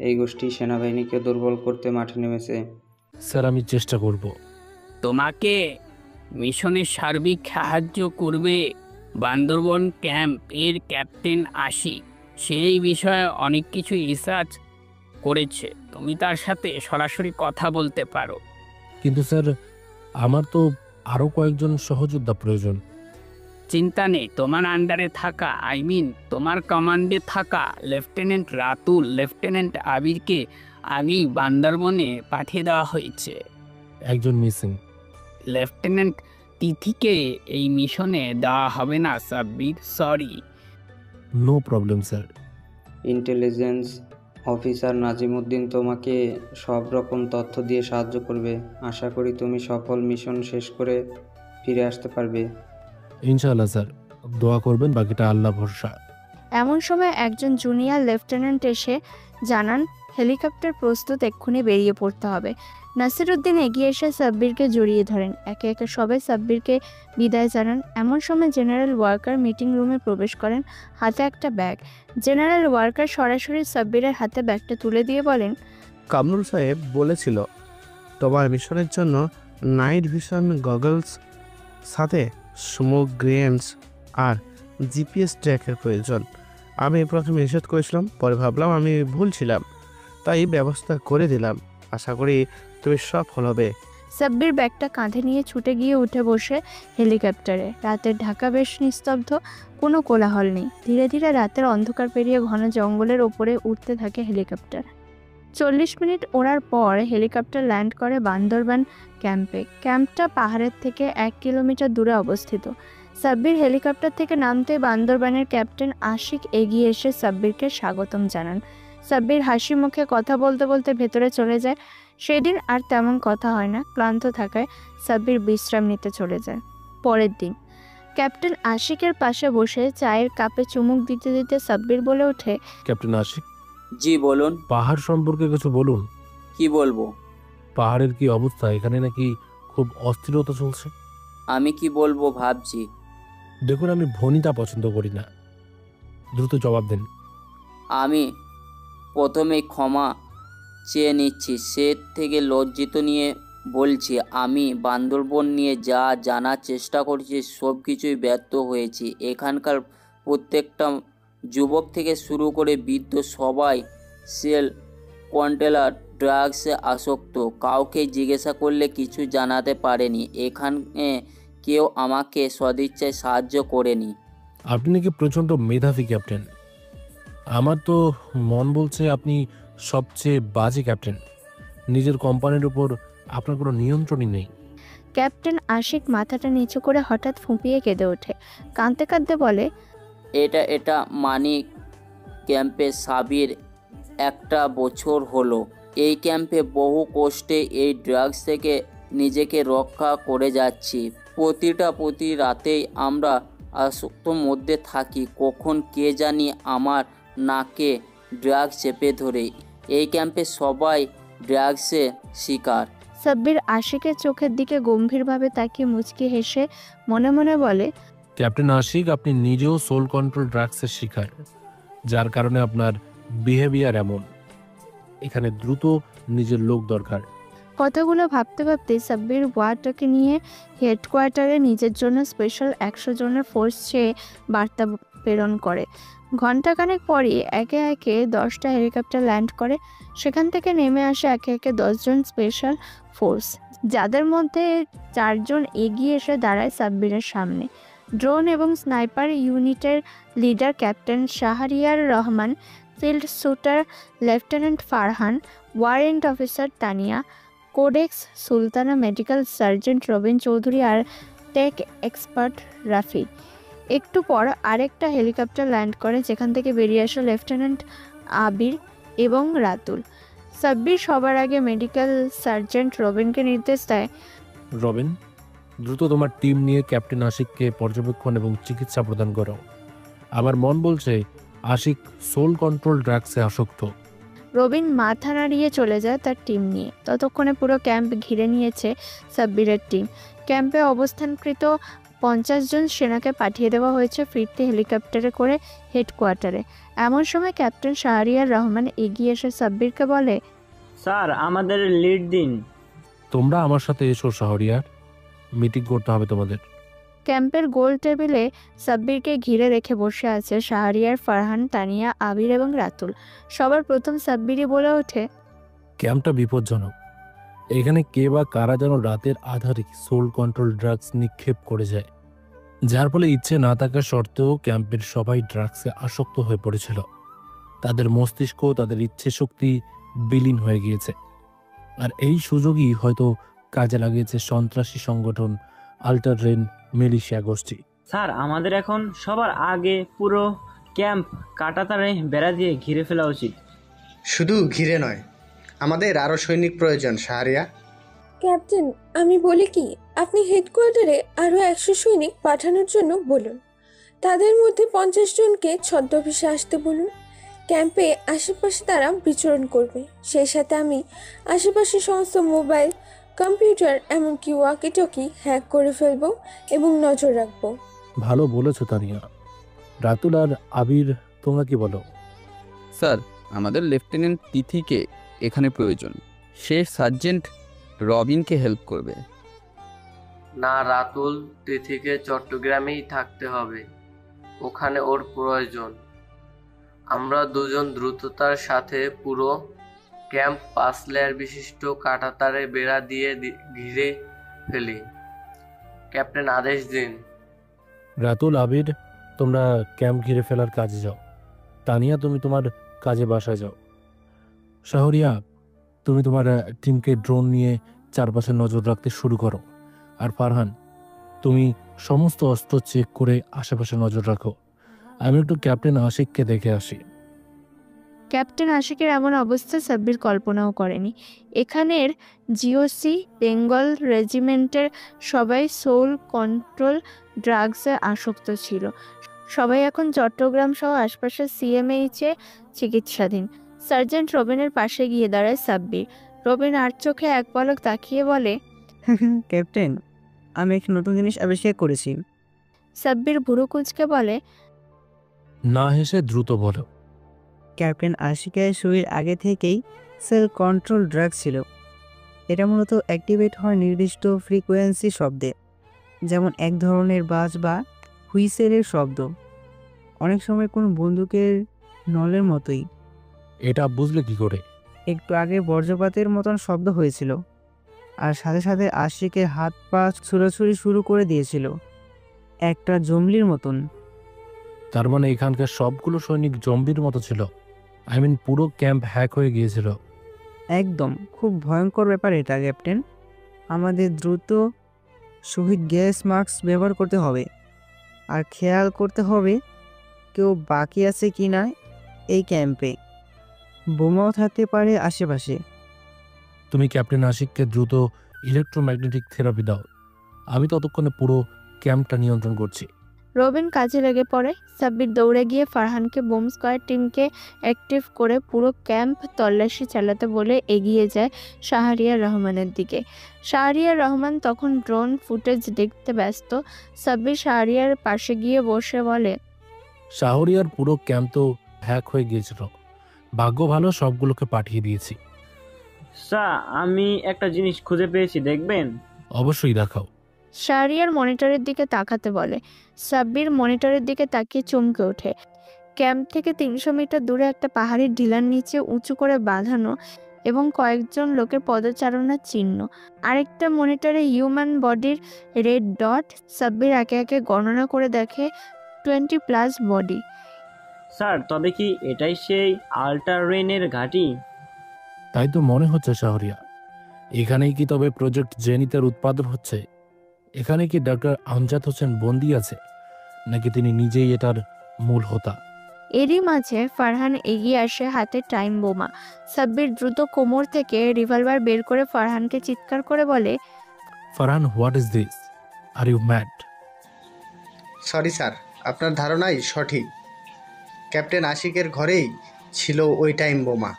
এই গোষ্ঠী সেনাবাহিনীকে দুর্বল করতে মাঠে নেমেছে। স্যার, আমি চেষ্টা করব। তোমাকে মিশনের সার্বিক সাহায্য করবে বান্দরবন ক্যাম্প এর ক্যাপ্টেন আশিক। সেই বিষয়ে অনেক কিছু রিসার্চ করেছে। তুমি তার সাথে সরাসরি কথা বলতে পারো। কিন্তু স্যার, আমার তো আরও কয়েকজন সহযোদ্ধা প্রয়োজন। চিন্তা নেই, তোমার আন্ডারে থাকা তোমার কমান্ডে থাকা লেফটেন্যান্ট রাতুল, লেফটেন্যান্ট আবিরকে আগেই বান্দরবনে পাঠিয়ে দেওয়া হয়েছে। একজন মিসিং। লেফটেন্যান্ট তিথিকে এই মিশনে দেওয়া হবে না Sabbir, sorry. No problem sir. Intelligence officer Nazimuddin তোমাকে সব রকম তথ্য দিয়ে সাহায্য করবে। আশা করি তুমি সফল মিশন শেষ করে ফিরে আসতে পারবে। ইনশাআল্লাহ স্যার, দোয়া করবেন, বাকিটা আল্লাহ ভরসা। এমন সময় একজন জুনিয়র লেফটেন্যান্ট এসে জানান, হেলিকপ্টার প্রস্তুত, এক্ষুনি বেরিয়ে পড়তে হবে। নাসিরউদ্দিন এগিয়ে এসে সাব্বিরকে জড়িয়ে ধরেন। একে একে সবাই সাব্বিরকে বিদায় জানান। এমন সময় জেনারেল ওয়ার্কার মিটিং রুমে প্রবেশ করেন, হাতে একটা ব্যাগ। জেনারেল ওয়ার্কার সরাসরি সাব্বিরের হাতে ব্যাগটা তুলে দিয়ে বলেন, কামরুল সাহেব বলেছিল তোমার মিশনের জন্য নাইট ভিশন গগলস, সাথে স্মোক গ্রেন্স আর জিপিএস ট্র্যাকের প্রয়োজন। আমি প্রথমে নিষেধ করেছিলাম, পরে ভাবলাম আমি ভুল ছিলাম, তাই ব্যবস্থা করে দিলাম। আশা করি তুমি সফল হবে। সাব্বির ব্যাগটা কাঁধে নিয়ে ছুটে গিয়ে উঠে বসে হেলিকপ্টারে। রাতের ঢাকা বেশ নিস্তব্ধ, কোনো কোলাহল নেই। ধীরে ধীরে রাতের অন্ধকার পেরিয়ে ঘন জঙ্গলের ওপরে উঠতে থাকে হেলিকপ্টার। 40 মিনিট ওড়ার পর হেলিকপ্টার ল্যান্ড করে বান্দরবান ক্যাম্পে। ক্যাম্পটা পাহাড়ের থেকে 1 কিলোমিটার দূরে অবস্থিত। সাব্বির হেলিকপ্টার থেকে নামতে বান্দরবানের ক্যাপ্টেন আশিক এগিয়ে এসে সাব্বিরকে স্বাগতম জানান। সাব্বির হাসি মুখে কথা বলতে বলতে ভেতরে চলে যায়। সেদিন আর তেমন কথা হয় না। ক্লান্ত থাকায় সাব্বির বিশ্রাম নিতে চলে যায়। পরের দিন ক্যাপ্টেন আশিকের পাশে বসে চায়ের কাপে চুমুক দিতে দিতে সাব্বির বলে ওঠে, ক্যাপ্টেন আশিক, জি বলুন। পাহাড় সম্পর্কে কিছু বলুন। কি বলবো? পাহাড়ের কি অবস্থা? এখানে নাকি খুব অস্থিরতা চলছে। আমি কি বলবো ভাবছি। দেখুন, আমি ভনিতা পছন্দ করি না। দ্রুত জবাব দেন। আমি প্রথমে ক্ষমা চেয়ে নিচ্ছি। সে থেকে লজ্জিত নিয়ে বলছি, আমি বান্দরবন নিয়ে যা জানার চেষ্টা করছি সব কিছুই ব্যর্থ হয়েছি। এখানকার প্রত্যেকটা যুবক থেকে শুরু করে বৃদ্ধ সবাই সেল কন্ট্রোলার ড্রাগসে আসক্ত। কাউকে জিজ্ঞাসা করলে কিছু জানাতে পারেনি। এখানে কেউ আমাকে সদিচ্ছায় সাহায্য করেনি। আপনি নাকি প্রচণ্ড মেধাবী ক্যাপ্টেন। আমার তো মন বলছে আপনি সবচেয়ে বাজে ক্যাপ্টেন। নিজের কোম্পানির উপর আপনার কোনো নিয়ন্ত্রণই নেই। ক্যাপ্টেন আশিক মাথাটা নিচু করে হঠাৎ ফুঁপিয়ে কেঁদে ওঠে। কাঁদতে কাঁদতে বলে, এটা মানিক ক্যাম্পে সাবির 1 বছর হলো। এই ক্যাম্পে বহু কষ্টে এই ড্রাগস থেকে নিজেকে রক্ষা করে যাচ্ছি। প্রতি রাতেই আমরা আসক্তর মধ্যে থাকি। কখন কে জানি আমার নাকে ড্রাগস চেপে ধরে। এই ক্যাম্পে সবাই ড্রাগসে শিকার। সাব্বির আশিকের চোখের দিকে গম্ভীরভাবে তাকিয়ে মুচকি হেসে মনে মনে বলে, ক্যাপ্টেন আশিক, আপনি নিজেও সোল কন্ট্রোল ড্রাগসের শিকার, যার কারণে আপনার বিহেভিয়ার এমন। এখানে দ্রুত নিজের লোক দরকার। কথাগুলো ভাবতে ভাবতে সাব্বির ওয়ার্ডটাকে নিয়ে হেডকোয়ার্টারে নিজের জন্য স্পেশাল 100 জনের ফোর্স চেয়ে বার্তা প্রেরণ করে। ঘণ্টাখানেক পরই একে একে 10টা হেলিকপ্টার ল্যান্ড করে। সেখান থেকে নেমে আসে একে একে 10 জন স্পেশাল ফোর্স, যাদের মধ্যে 4 জন এগিয়ে এসে দাঁড়ায় সাব্বিরের সামনে। ড্রোন এবং স্নাইপার ইউনিটের leader captain Shahriar Rahman, field shooter lieutenant Farhan, warrant officer Tania, codex Sultana, medical sergeant Robin Chowdhury আর টেক এক্সপার্ট রাফি। একটু পর আরেকটা হেলিকপ্টার ল্যান্ড করে, যেখান থেকে বেরিয়ে আসে লেফটেন্যান্ট আবির এবং রাতুল। সাব্বির সবার আগে মেডিকেল সার্জেন্ট রবিনকে নির্দেশ দেয়, রবিন, দ্রুত তোমার টিম নিয়ে ক্যাপ্টেন আশিককে পর্যবেক্ষণ এবং চিকিৎসা প্রদান করো। আমার মন বলছে আশিক সোল কন্ট্রোল ড্রাগসে আসক্ত। রবিন মাথা নাড়িয়ে চলে যায় তার টিম নিয়ে। ততক্ষণে পুরো ক্যাম্প ঘিরে নিয়েছে সাব্বিরের টিম। ক্যাম্পে অবস্থানকৃত 50 জন সেনাকে পাঠিয়ে দেওয়া হয়েছে ফিরতি হেলিকপ্টারে করে হেডকোয়ার্টারে। এমন সময় ক্যাপ্টেন শাহরিয়ার রহমান এগিয়ে এসে সাব্বিরকে বলে, স্যার আমাদের লিড দিন। তোমরা আমার সাথে এসো শাহরিয়ার, মিটিং করতে হবে তোমাদের। ক্যাম্পের গোল টেবিলে সাব্বিরকে ঘিরে রেখে বসে আছে শাহরিয়ার, ফারহান, তানিয়া, আবির এবং রাতুল। সবার প্রথম সাব্বিরই বলে ওঠে, ক্যাম্পটা বিপজ্জনক। এখানে কে বা কারা যেন রাতের আধারে সোল কন্ট্রোল ড্রাগস নিক্ষেপ করে যায়, যার ফলে ইচ্ছে না থাকা সত্ত্বেও ক্যাম্পের সবাই ড্রাগসে আসক্ত হয়ে পড়েছিল। তাদের মস্তিষ্ক, তাদের ইচ্ছে শক্তি বিলীন হয়ে গিয়েছে। আর এই সুযোগই হয়তো কাজে লাগিয়েছে সন্ত্রাসী সংগঠন আল্টার রেন মিলিশিয়া গোষ্ঠী। স্যার আমাদের এখন সবার আগে পুরো ক্যাম্প কাঁটাতারে বেড়া দিয়ে ঘিরে ফেলা উচিত। শুধু ঘিরে নয়, আমাদের আরও সৈনিক প্রয়োজন শাহরিয়া। ক্যাপ্টেন, আমি বলি কি, আপনি হেডকোয়ার্টারে আরও 100 সৈনিক পাঠানোর জন্য বলুন। তাদের মধ্যে 50 জনকে ছদ্মবেশে আসতে বলুন। ক্যাম্পে আশেপাশে তারা বিচরণ করবে। সেই সাথে আমি আশেপাশে সমস্ত মোবাইল, কম্পিউটার, এমনকি ওয়াকি টকি হ্যাক করে ফেলবো এবং নজর রাখবো। ভালো বলেছো তানিয়া। রাতুল আর আবির, তোমরা কি বলো? স্যার, আমাদের লেফটেন্যান্ট তিথিকে এখানে প্রয়োজন। সে সার্জেন্ট রবিনকে হেল্প করবে। না, রাতুল, তিথিকে চট্টগ্রামেই থাকতে হবে। ওখানে ওর প্রয়োজন। আমরা দুজন দ্রুততার সাথে পুরো ক্যাম্প 5 লেয়ার বিশিষ্ট কাঁটাতারে বেড়া দিয়ে ঘিরে ফেলি। ক্যাপ্টেন, আদেশ দিন। রাতুল, আবির, তোমরা ক্যাম্প ঘিরে ফেলার কাজে যাও। তানিয়া, তুমি তোমার কাজে বাসায় যাও। শাহরিয়া, তুমি তোমার টিমকে ড্রোন নিয়ে চারপাশে নজর রাখতে শুরু করো। আর ফারহান, তুমি সমস্ত অস্ত্র চেক করে আশেপাশে নজর রাখো। আমি একটু ক্যাপ্টেন আশিককে দেখে আসি। ক্যাপ্টেন আশিকের এমন অবস্থা সাব্বির কল্পনাও করেনি। এখানের জিওসি বেঙ্গল রেজিমেন্টের সবাই সোল কন্ট্রোল ড্রাগসে আসক্ত ছিল। সবাই এখন চট্টগ্রাম সহ আশপাশের সিএমএইচে চিকিৎসাধীন। সার্জেন্ট রবিনের পাশে গিয়ে দাঁড়ায় সাব্বির। রবিন আর চোখে এক পলক তাকিয়ে বলে, ক্যাপ্টেন, আমি একটা নতুন জিনিস আবিষ্কার করেছি। সাব্বির ভুরু কুঁচকে বলে, না হেসে দ্রুত বলো। ক্যাপ্টেন আশিকের শরীর আগে থেকেই সেল কন্ট্রোল ড্রাগ ছিল। এটা মূলত অ্যাক্টিভেট হয় নির্দিষ্ট ফ্রিকোয়েন্সি শব্দে, যেমন এক ধরনের বাজ বা হুইসেলের শব্দ, অনেক সময় কোনো বন্দুকের নলের মতোই। এটা বুঝলে কি করে? একটু আগে বজ্রপাতের মতন শব্দ হয়েছিল, আর সাথে সাথে আশিকের হাত পা ছুড়াছুড়ি শুরু করে দিয়েছিল, একটা জম্বলির মতন। তার মানে এখানকার সবগুলো সৈনিক জম্বির মতো ছিল। পুরো ক্যাম্প হ্যাক হয়ে গিয়েছিল। একদম, খুব ভয়ঙ্কর ব্যাপার এটা ক্যাপ্টেন। আমাদের দ্রুত শহীদ গ্যাস মাস্ক ব্যবহার করতে হবে, আর খেয়াল করতে হবে কেউ বাকি আছে কি না এই ক্যাম্পে। বোমাও থাকতে পারে আশেপাশে। তুমি ক্যাপ্টেন আশিককে দ্রুত ইলেকট্রোম্যাগনেটিক থেরাপি দাও। আমি ততক্ষণে পুরো ক্যাম্পটা নিয়ন্ত্রণ করছি। রবিন কাজে লেগে পড়ে। সাব্বির দৌড়ে গিয়ে ফারহানকে বোম স্কোয়াড টিমকে অ্যাক্টিভ করে পুরো ক্যাম্প তল্লাশি চালাতে বলে এগিয়ে যায় শাহরিয়ার রহমানের দিকে। শাহরিয়ার রহমান তখন ড্রোন ফুটেজ দেখতে ব্যস্ত। সাব্বির শাহরিয়ার পাশে গিয়ে বসে বলে, শাহরিয়ার পুরো ক্যাম্প তো হ্যাক হয়ে গিয়েছিল। ভাগ্য ভালো, সবগুলোকে পাঠিয়ে দিয়েছি। স্যার, আমি একটা জিনিস খুঁজে পেয়েছি, দেখবেন? অবশ্যই দেখাও। শাহরিয়ার মনিটরের দিকে তাকাতে বলে। সাব্বির মনিটরের দিকে তাকিয়ে চমকে ওঠে। ক্যাম্প থেকে 300 মিটার দূরে একটা পাহাড়ি ঢিলার নিচে উঁচু করে বাঁধানো এবং কয়েকজন লোকের পদচারণার চিহ্ন। আরেকটা মনিটরে হিউম্যান বডির রেড ডট। সাব্বির একে একে গণনা করে দেখে 20+ বডি। স্যার তবে কি এটাই সেই আল্ট্রারেনের ঘাঁটি? তাই তো মনে হচ্ছে শাহরিয়া। এখানেই কি তবে প্রজেক্ট জেনিতের উৎপাদন হচ্ছে? এখানে কি ডক্টর আমজাদ হোসেন বন্দি আছে, নাকি তিনি নিজেই এটার মূল হোতা? এরই মাঝে ফারহান এগিয়ে আসে, হাতে টাইম বোমা। সাব্বির দ্রুত কোমর থেকে রিভলভার বের করে ফারহানকে চিৎকার করে বলে, Farhan, what is this? Are you mad? Sorry sir, আপনার ধারণাই সঠিক। ক্যাপ্টেন আশিকের ঘরেই ছিল ওই টাইম বোমা।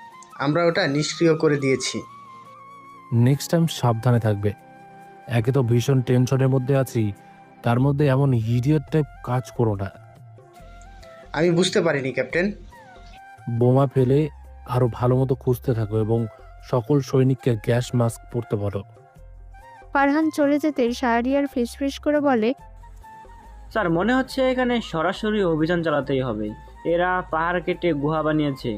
আমরা ওটা নিষ্ক্রিয় করে দিয়েছি। নেক্সট টাইম সাবধানে থাকবে। একে তো ভীষণ টেনশনের মধ্যে আছি, তার মধ্যে এমন ইডিয়েট টাইপ কাজ করো না। আমি বুঝতে পারিনি ক্যাপ্টেন। বোমা ফেলে আরো ভালো মতো খুঁজতে থাকো এবং সকল সৈনিককে গ্যাস মাস্ক পরতে বলো। ফারহান চলে যেতে শাহরিয়ার ফিসফিস করে বলে, স্যার মনে হচ্ছে এখানে সরাসরি অভিযান চালাতেই হবে। এরা পাহাড় কেটে গুহা বানিয়েছে,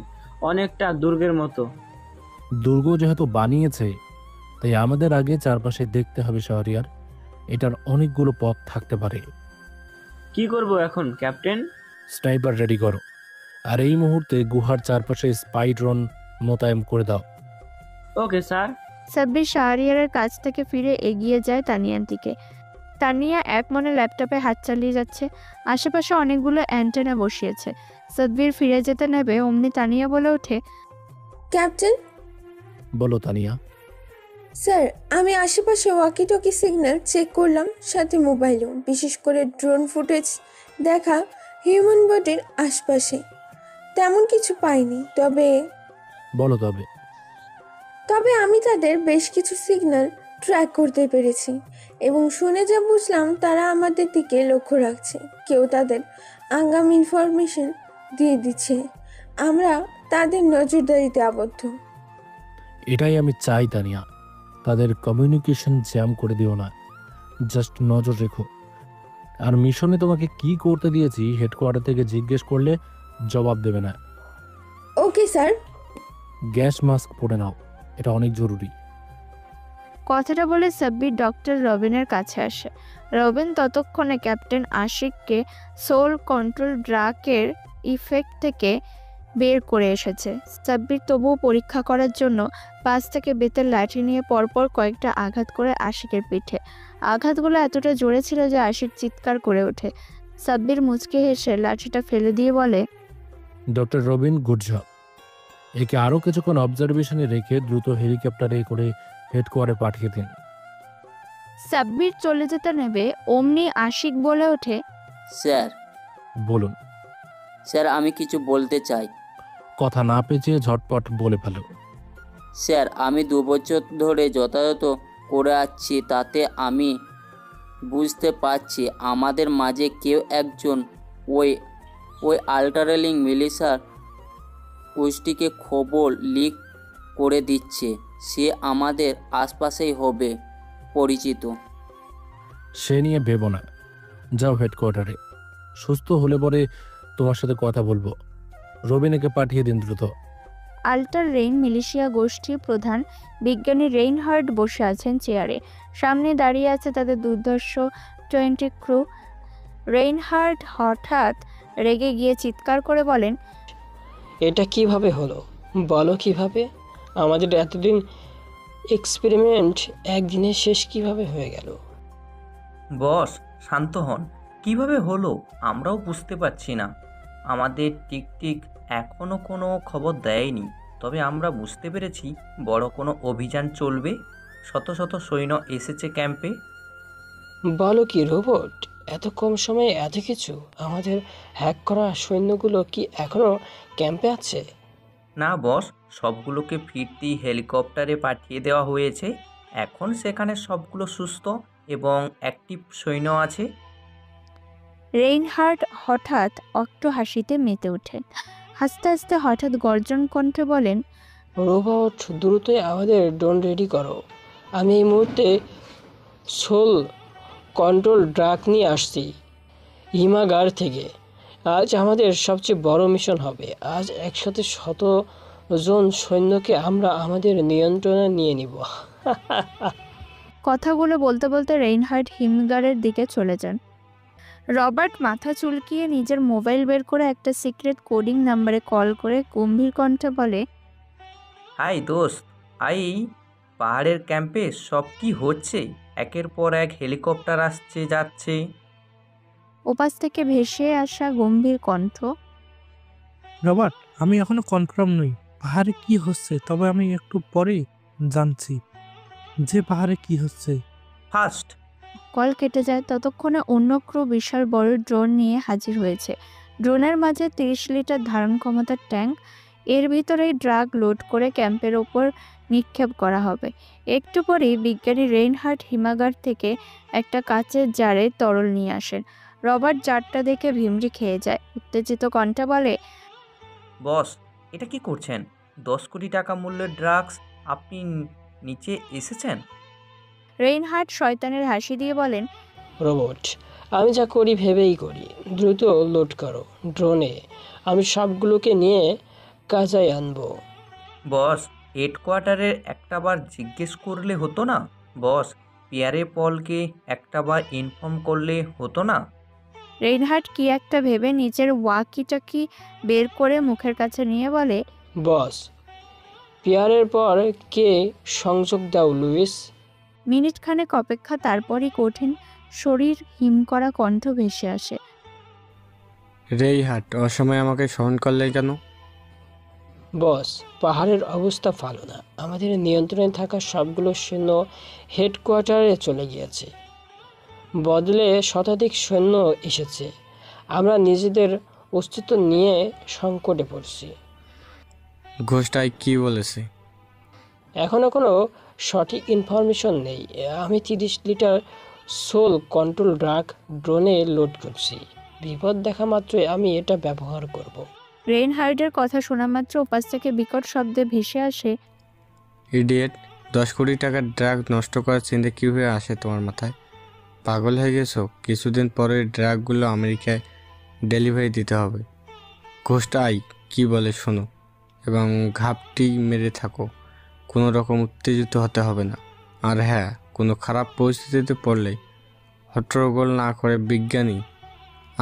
অনেকটা দুর্গের মতো। দুর্গ যেহেতু বানিয়েছে, তাই আমাদের আগে চারপাশে দেখতে হবে শাহরিয়ার। এটার অনেকগুলো পথ থাকতে পারে। কি করব এখন ক্যাপ্টেন? স্নাইপার রেডি করো, আর এই মুহূর্তে গুহার চারপাশে স্পাই ড্রোন মোতায়েন করে দাও। Okay sir. সাব্বির শাহরিয়ারের কাছ থেকে ফিরে এগিয়ে যায় তানিয়ার দিকে। তানিয়া এক মনে ল্যাপটপে হাত চালিয়ে যাচ্ছে। আশেপাশে অনেকগুলো অ্যান্টেনা বসিয়েছে। সাব্বির ফিরে যেতে নেবে, অমনি তানিয়া বলে ওঠে, ক্যাপ্টেন। বলো তানিয়া। স্যার আমি আশেপাশে ওয়াকি টকি সিগন্যাল চেক করলাম, সাথে মোবাইলও, বিশেষ করে ড্রোন ফুটেজ দেখা হিউম্যান বডির আশপাশে তেমন কিছু পাইনি। বলো তবে। তবে আমি তাদের বেশ কিছু সিগন্যাল ট্র্যাক করতে পেরেছি এবং শুনে যা বুঝলাম তারা আমাদের দিকে লক্ষ্য রাখছে। কেউ তাদের আগাম ইনফরমেশন দিয়ে দিচ্ছে। আমরা তাদের নজরদারিতে আবদ্ধ। এটাই আমি চাই তানিয়া। তাদের কমিউনিকেশন জ্যাম করে দিও না, জাস্ট নজর রেখো। আর মিশনে তোমাকে কি করতে দিয়েছি হেডকোয়ার্টার থেকে জিজ্ঞেস করলে জবাব দেবে না। Okay sir. গ্যাস মাস্ক পরে নাও, এটা অনেক জরুরি। কথাটা বলে সাব্বির ডক্টর রবিনের কাছে আসে। রবিন ততক্ষণে ক্যাপ্টেন আশিককে সোল কন্ট্রোল ড্রাগের ইফেক্ট থেকে বের করে এসেছে। সাব্বির তবুও পরীক্ষা করার জন্য পাশ থেকে বেতের লাঠি নিয়ে পরপর কয়েকটা আঘাত করে আশিকের পিঠে। আঘাতগুলো এতটা জোরে ছিল যে আশিক চিৎকার করে ওঠে। সাব্বির মুচকে হেসে লাঠিটা ফেলে দিয়ে বলে, ডক্টর রবিন, গুড জব। একে আরও কিছুক্ষণ অবজারভেশনে রেখে দ্রুত হেলিকপ্টারে করে হেডকোয়ার্টারে পাঠিয়ে দিন। সাব্বির চলে যেতে নেবে, অমনি আশিক বলে ওঠে, স্যার। বলুন। স্যার আমি কিছু বলতে চাই। কথা না পেঁচিয়ে ঝটপট বলে ফেলো। স্যার আমি 2 বছর ধরে যথাযথ করে আসছি, তাতে আমি বুঝতে পারছি আমাদের মাঝে কেউ একজন ওই আল্ট্রারেলিং মিলিশার গোষ্ঠীকে খবর লিক করে দিচ্ছে। সে আমাদের আশপাশেই হবে পরিচিত। সে নিয়ে ভেবো না, যাও হেডকোয়ার্টারে। সুস্থ হলে পরে তোমার সাথে কথা বলবো। রবিনকে পাঠিয়ে দিন দ্রুত। আল্টার রেইন মিলিশিয়া গোষ্ঠীর প্রধান বিজ্ঞানী রেইনহার্ট বসে আছেন চেয়ারে। সামনে দাঁড়িয়ে আছে তাদের দুর্ধর্ষ 20 ক্রু। রেইনহার্ট হঠাৎ রেগে গিয়ে চিৎকার করে বলেন, এটা কিভাবে হলো? বলো কিভাবে? আমাদের এতদিন এক্সপেরিমেন্ট একদিনে শেষ কিভাবে হয়ে গেল? বস শান্ত হন। কিভাবে হলো আমরাও বুঝতে পারছি না। আমাদের টিকটিক এখনও কোনো খবর দেয়নি, তবে আমরা বুঝতে পেরেছি বড় কোনো অভিযান চলবে। শত শত সৈন্য এসেছে ক্যাম্পে। বলো কি রোবট? এত কম সময়ে এত কিছু? আমাদের হ্যাক করা সৈন্যগুলো কি এখনো ক্যাম্পে আছে? না বস, সবগুলোকে ফিরতি হেলিকপ্টারে পাঠিয়ে দেওয়া হয়েছে। এখন সেখানে সবগুলো সুস্থ এবং অ্যাক্টিভ সৈন্য আছে। রেইনহার্ট হঠাৎ অট্ট হাসিতে মেতে ওঠেন। হাসতে হাসতে হঠাৎ গর্জন কণ্ঠে বলেন, রোবট দ্রুতই আমাদের ড্রোন রেডি করো। আমি এই মুহূর্তে সোল কন্ট্রোল ড্রাগ নিয়ে আসছি হিমাগার থেকে। আজ আমাদের সবচেয়ে বড় মিশন হবে। আজ একসাথে শত জন সৈন্যকে আমরা আমাদের নিয়ন্ত্রণে নিয়ে নিব। কথাগুলো বলতে বলতে রেইনহার্ড হিমগারের দিকে চলে যান। রবার্ট মাথা চুলকিয়ে নিজের মোবাইল বের করে একটা সিক্রেট কোডিং নাম্বারে কল করে গম্ভীর কণ্ঠে বলে, হাই দোস্ত, পাহাড়ের ক্যাম্পে সব কি হচ্ছে? একের পর এক হেলিকপ্টার আসছে যাচ্ছে। ওপাশ থেকে ভেসে আসা গম্ভীর কণ্ঠ, রবার্ট, আমি এখনো কনফার্ম নই পাহাড়ে কি হচ্ছে, তবে আমি একটু পরেই জানছি যে পাহাড়ে কি হচ্ছে। ফার্স্ট কল কেটে যায়। ততক্ষণে অন্য ক্রু বিশাল বড় ড্রোন নিয়ে হাজির হয়েছে। ড্রোনের মাঝে 30 লিটার ধারণ ক্ষমতার ট্যাঙ্ক, এর ভিতরেই ড্রাগ লোড করে ক্যাম্পের ওপর নিক্ষেপ করা হবে। একটু পরেই বিজ্ঞানী রেইনহার্ড হিমাগার থেকে একটা কাচের জারে তরল নিয়ে আসেন। রবার্ট জারটা দেখে ভিমড়ি খেয়ে যায়। উত্তেজিত কণ্ঠে বলে, বস, এটা কি করছেন? 10 কোটি টাকা মূল্যের ড্রাগস আপনি নিচে এসেছেন? রেইনহার্ড শয়তানের হাসি দিয়ে বলেন, রোবট, আমি যা করি ভেবেই করি। দ্রুত লোড করো ড্রোনে, আমি সবগুলোকে নিয়ে কাজায় আনবো। বস, হেডকোয়ার্টারের একটাবার জিজ্ঞেস করলে হতো না? বস, পিয়ারে পলকে একটাবার ইনফর্ম করলে হতো না? রেইনহার্ড কি একটা ভেবে নিজের ওয়াকিটকি বের করে মুখের কাছে নিয়ে বলে, বস, পিয়ারের পর কে সংযোগ দাও লুইস। মিনিট খানেক অপেক্ষা, তারপরই কঠিন শরীর হিম করা কণ্ঠ ভেসে আসে, রেইনহার্ড, অসময়ে আমাকে স্মরণ করলে কেন? বস, পাহাড়ের অবস্থা ভালো না। আমাদের নিয়ন্ত্রণে থাকা সবগুলো সৈন্য হেডকোয়ার্টারে চলে গিয়েছে। বদলে শতাধিক সৈন্য এসেছে। আমরা নিজেদের অস্তিত্ব নিয়ে সংকটে পড়ছি। ঘোষটাই কি বলেছে? এখনও কোনো সঠিক ইনফরমেশন নেই। আমি 30 লিটার সোল কন্ট্রোল ড্রাগ ড্রোনে লোড করছি। বিপদ দেখা মাত্রই আমি এটা ব্যবহার করব। রেইনহার্ডের কথা শোনা মাত্র ওপাশ থেকে বিকট শব্দে ভেসে আসে, ইডিয়েট, 10 কোটি টাকার ড্রাগ নষ্ট করার চিন্তা কীভাবে আসে তোমার মাথায়? পাগল হয়ে গেছো? কিছুদিন পরে ড্রাগগুলো আমেরিকায় ডেলিভারি দিতে হবে। ঘোষটাই কি বলে শোনো এবং ঘাপটি মেরে থাকো। কোনো রকম উত্তেজিত হতে হবে না। আর হ্যাঁ, কোনো খারাপ পরিস্থিতিতে পড়লে হট্টগোল না করে বিজ্ঞানী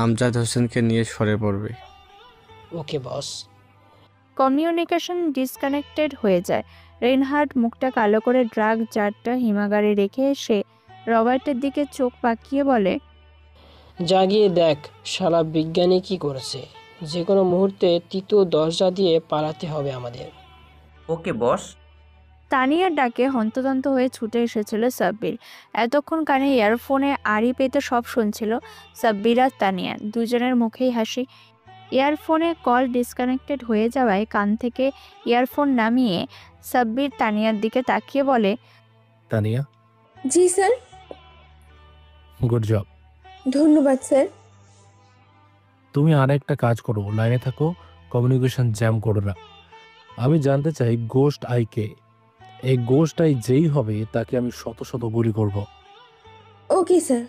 আমজাদ হোসেনকে নিয়ে সরে পড়বে। ওকে বস। কমিউনিকেশন ডিসকানেক্টেড হয়ে যায়। রেইনহার্ড মুখটা কালো করে ড্রাগ জারটা হিমাগারে রেখে এসে রবার্টের দিকে চোখ পাকিয়ে বলে, জাগিয়ে দেখ শালা বিজ্ঞানী কি করেছে। যে কোনো মুহূর্তে তৃতীয় দরজা দিয়ে পালাতে হবে আমাদের। ওকে বস। তানিয়ার ডাকে হন্তদন্ত হয়ে ছুটে এসেছিল সাব্বির। এতক্ষণ কানে ইয়ারফোনে আড়ি পেতে সব শুনছিল সাব্বির আর তানিয়া। দুজনের মুখেই হাসি। ইয়ারফোনে কল ডিসকানেক্টেড হয়ে যাওয়ায় কান থেকে ইয়ারফোন নামিয়ে সাব্বির তানিয়ার দিকে তাকিয়ে বলে, তানিয়া, জি স্যার। Good job. ধন্যবাদ স্যার। তুমি আর একটা কাজ করো, লাইনে থাকো, কমিউনিকেশন জ্যাম করো না। আমি জানতে চাই গোস্ট আইকে। এই গোস্ট আই যেই হবে তাকে আমি শত শত গুলি করব। Okay sir.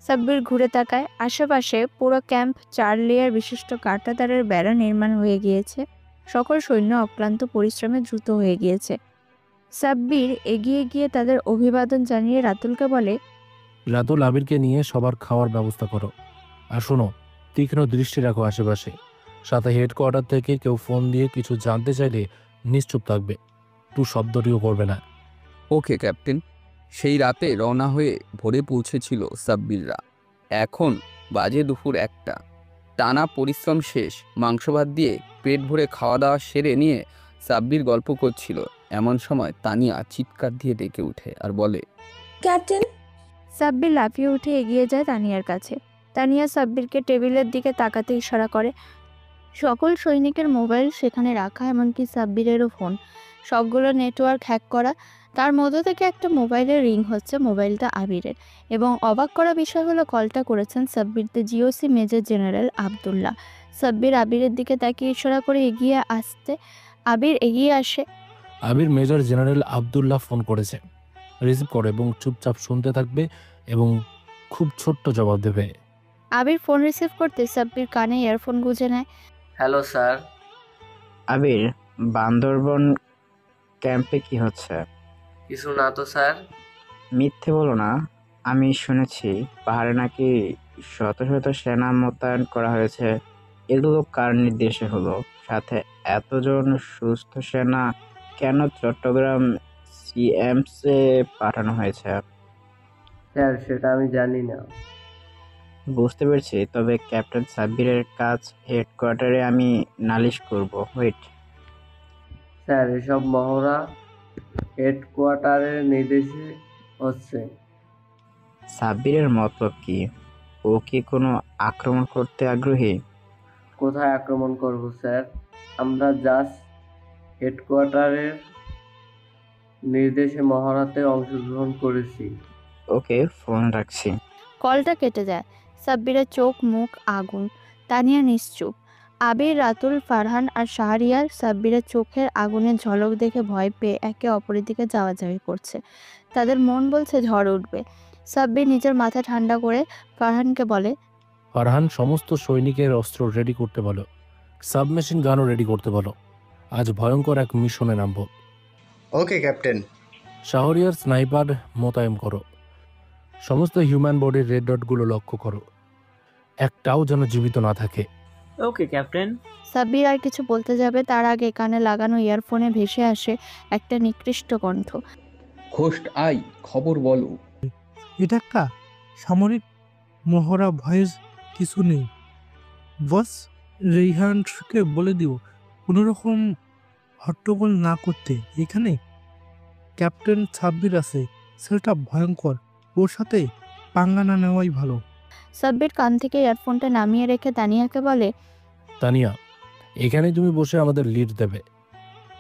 সাব্বির ঘুরে তাকায়। আশেপাশে পুরো ক্যাম্প 4 লেয়ার বিশিষ্ট কাঁটাতারের বেড়া নির্মাণ হয়ে গিয়েছে। সকল সৈন্য অক্লান্ত পরিশ্রমে দ্রুত হয়ে গিয়েছে। সাব্বির এগিয়ে গিয়ে তাদের অভিবাদন জানিয়ে রাতুলকে বলে, রাতুল, আবিরকে নিয়ে সবার খাওয়ার ব্যবস্থা করো। আর শোনো, তীক্ষ্ণ দৃষ্টি রাখো আশেপাশে। সাথে হেডকোয়ার্টার থেকে কেউ ফোন দিয়ে কিছু জানতে চাইলে নিশ্চুপ থাকবে, একটু শব্দটিও করবে না। ওকে ক্যাপ্টেন। সেই রাতে রওনা হয়ে ভোরে পৌঁছেছিল সাব্বিররা। এখন বাজে দুপুর 1টা। টানা পরিশ্রম শেষ। মাংস ভাত দিয়ে পেট ভরে খাওয়া দাওয়া সেরে নিয়ে সাব্বির গল্প করছিল। এমন সময় তানিয়া চিৎকার দিয়ে ডেকে উঠে আর বলে, ক্যাপ্টেন। সাব্বির লাফিয়ে উঠে এগিয়ে যায় তানিয়ার কাছে। তানিয়া সাব্বিরকে টেবিলের দিকে তাকাতে ইশারা করে। সকল সৈনিকের মোবাইল সেখানে রাখা, এমনকি সাব্বিরেরও ফোন। সবগুলো নেটওয়ার্ক হ্যাক করা। তার মধ্য থেকে একটা মোবাইলের রিং হচ্ছে। মোবাইলটা আবিরের। এবং অবাক করা বিষয় হলো কলটা করেছেন সাব্বিরতে GOC major general Abdullah. Sabbir আবিরের দিকে তাকিয়ে ইশারা করে এগিয়ে আসতে আবির এগিয়ে আসে। আবির মেজর জেনারেল আবদুল্লাহ ফোন করেছে। রিসিভ করো এবং চুপচাপ শুনতে থাকবে এবং খুব ছোট্ট জবাব দেবে। আবির ফোন রিসিভ করতে সাব্বির কানে ইয়ারফোন গুঁজে নেয়। Hello sir. আবির, বান্দরবন ক্যাম্পে কি হচ্ছে? কিছু না তো স্যার। মিথ্যে বলো না। আমি শুনেছি পাহাড়ে নাকি শত শত সেনা মোতায়েন করা হয়েছে। এগুলো কার নির্দেশে হলো? সাথে এতজন সুস্থ সেনা কেন চট্টগ্রাম সিএমসে পাঠানো হয়েছে? স্যার সেটা আমি জানি না। বুঝতে পেরেছি, তবে ক্যাপ্টেন সাব্বিরের কাজ হেডকোয়ার্টারে আমি নালিশ করব। ওয়েট। স্যার এসব মহড়া হেডকোয়ার্টারের নির্দেশে হচ্ছে। সাব্বিরের মতলব কি? ও কি কোনো আক্রমণ করতে আগ্রহী? কোথায় আক্রমণ করব স্যার? আমরা জাস্ট হেডকোয়ার্টারের নির্দেশে মহড়াতে অংশগ্রহণ করেছি। ওকে, ফোন রাখছি। কলটা কেটে যায়। সাব্বিরের চোখ মুখ আগুন। তানিয়া নিশ্চুপ। আবির, রাতুল, ফারহান আর শাহরিয়ার সাব্বিরের চোখের আগুনের ঝলক দেখে ভয় পেয়ে একে অপরের দিকে যাওয়াযাওয়ি করছে। তাদের মন বলছে ঝড় উঠবে। সাব্বির নিজের মাথা ঠান্ডা করে ফারহানকে বলে, ফারহান, সমস্ত সৈনিকের অস্ত্র রেডি করতে বলো, সাবমেশিন গানও রেডি করতে বলো। আজ ভয়ঙ্কর এক মিশনে নামব। ওকে ক্যাপ্টেন। শাহরিয়ার স্নাইপার মোতায়েন করো। সমস্ত হিউম্যান বডির রেড ডটগুলো লক্ষ্য করো, একটাও যেন জীবিত না থাকে। ওকে ক্যাপ্টেন। সাব্বির আর কিছু বলতে যাবে তার আগে কানে লাগানো ইয়ারফোনে ভেসে আসে একটা নিকৃষ্ট কণ্ঠ। ঘোস্ট আই, খবর বলো। এটা একটা সামরিক মহড়া, ভয়েস কিছু নেই। বস, রেহানকে বলে দিও কোনোরকম হট্টগোল না করতে। এখানে ক্যাপ্টেন সাব্বির আছে, সেটা ভয়ঙ্কর। ওর সাথে পাঙ্গা না নেওয়াই ভালো। সাব্বির কান থেকে ইয়ারফোনটা নামিয়ে রেখে তানিয়াকে বলে, তানিয়া, এখানে তুমি বসে আমাদের লিড দেবে।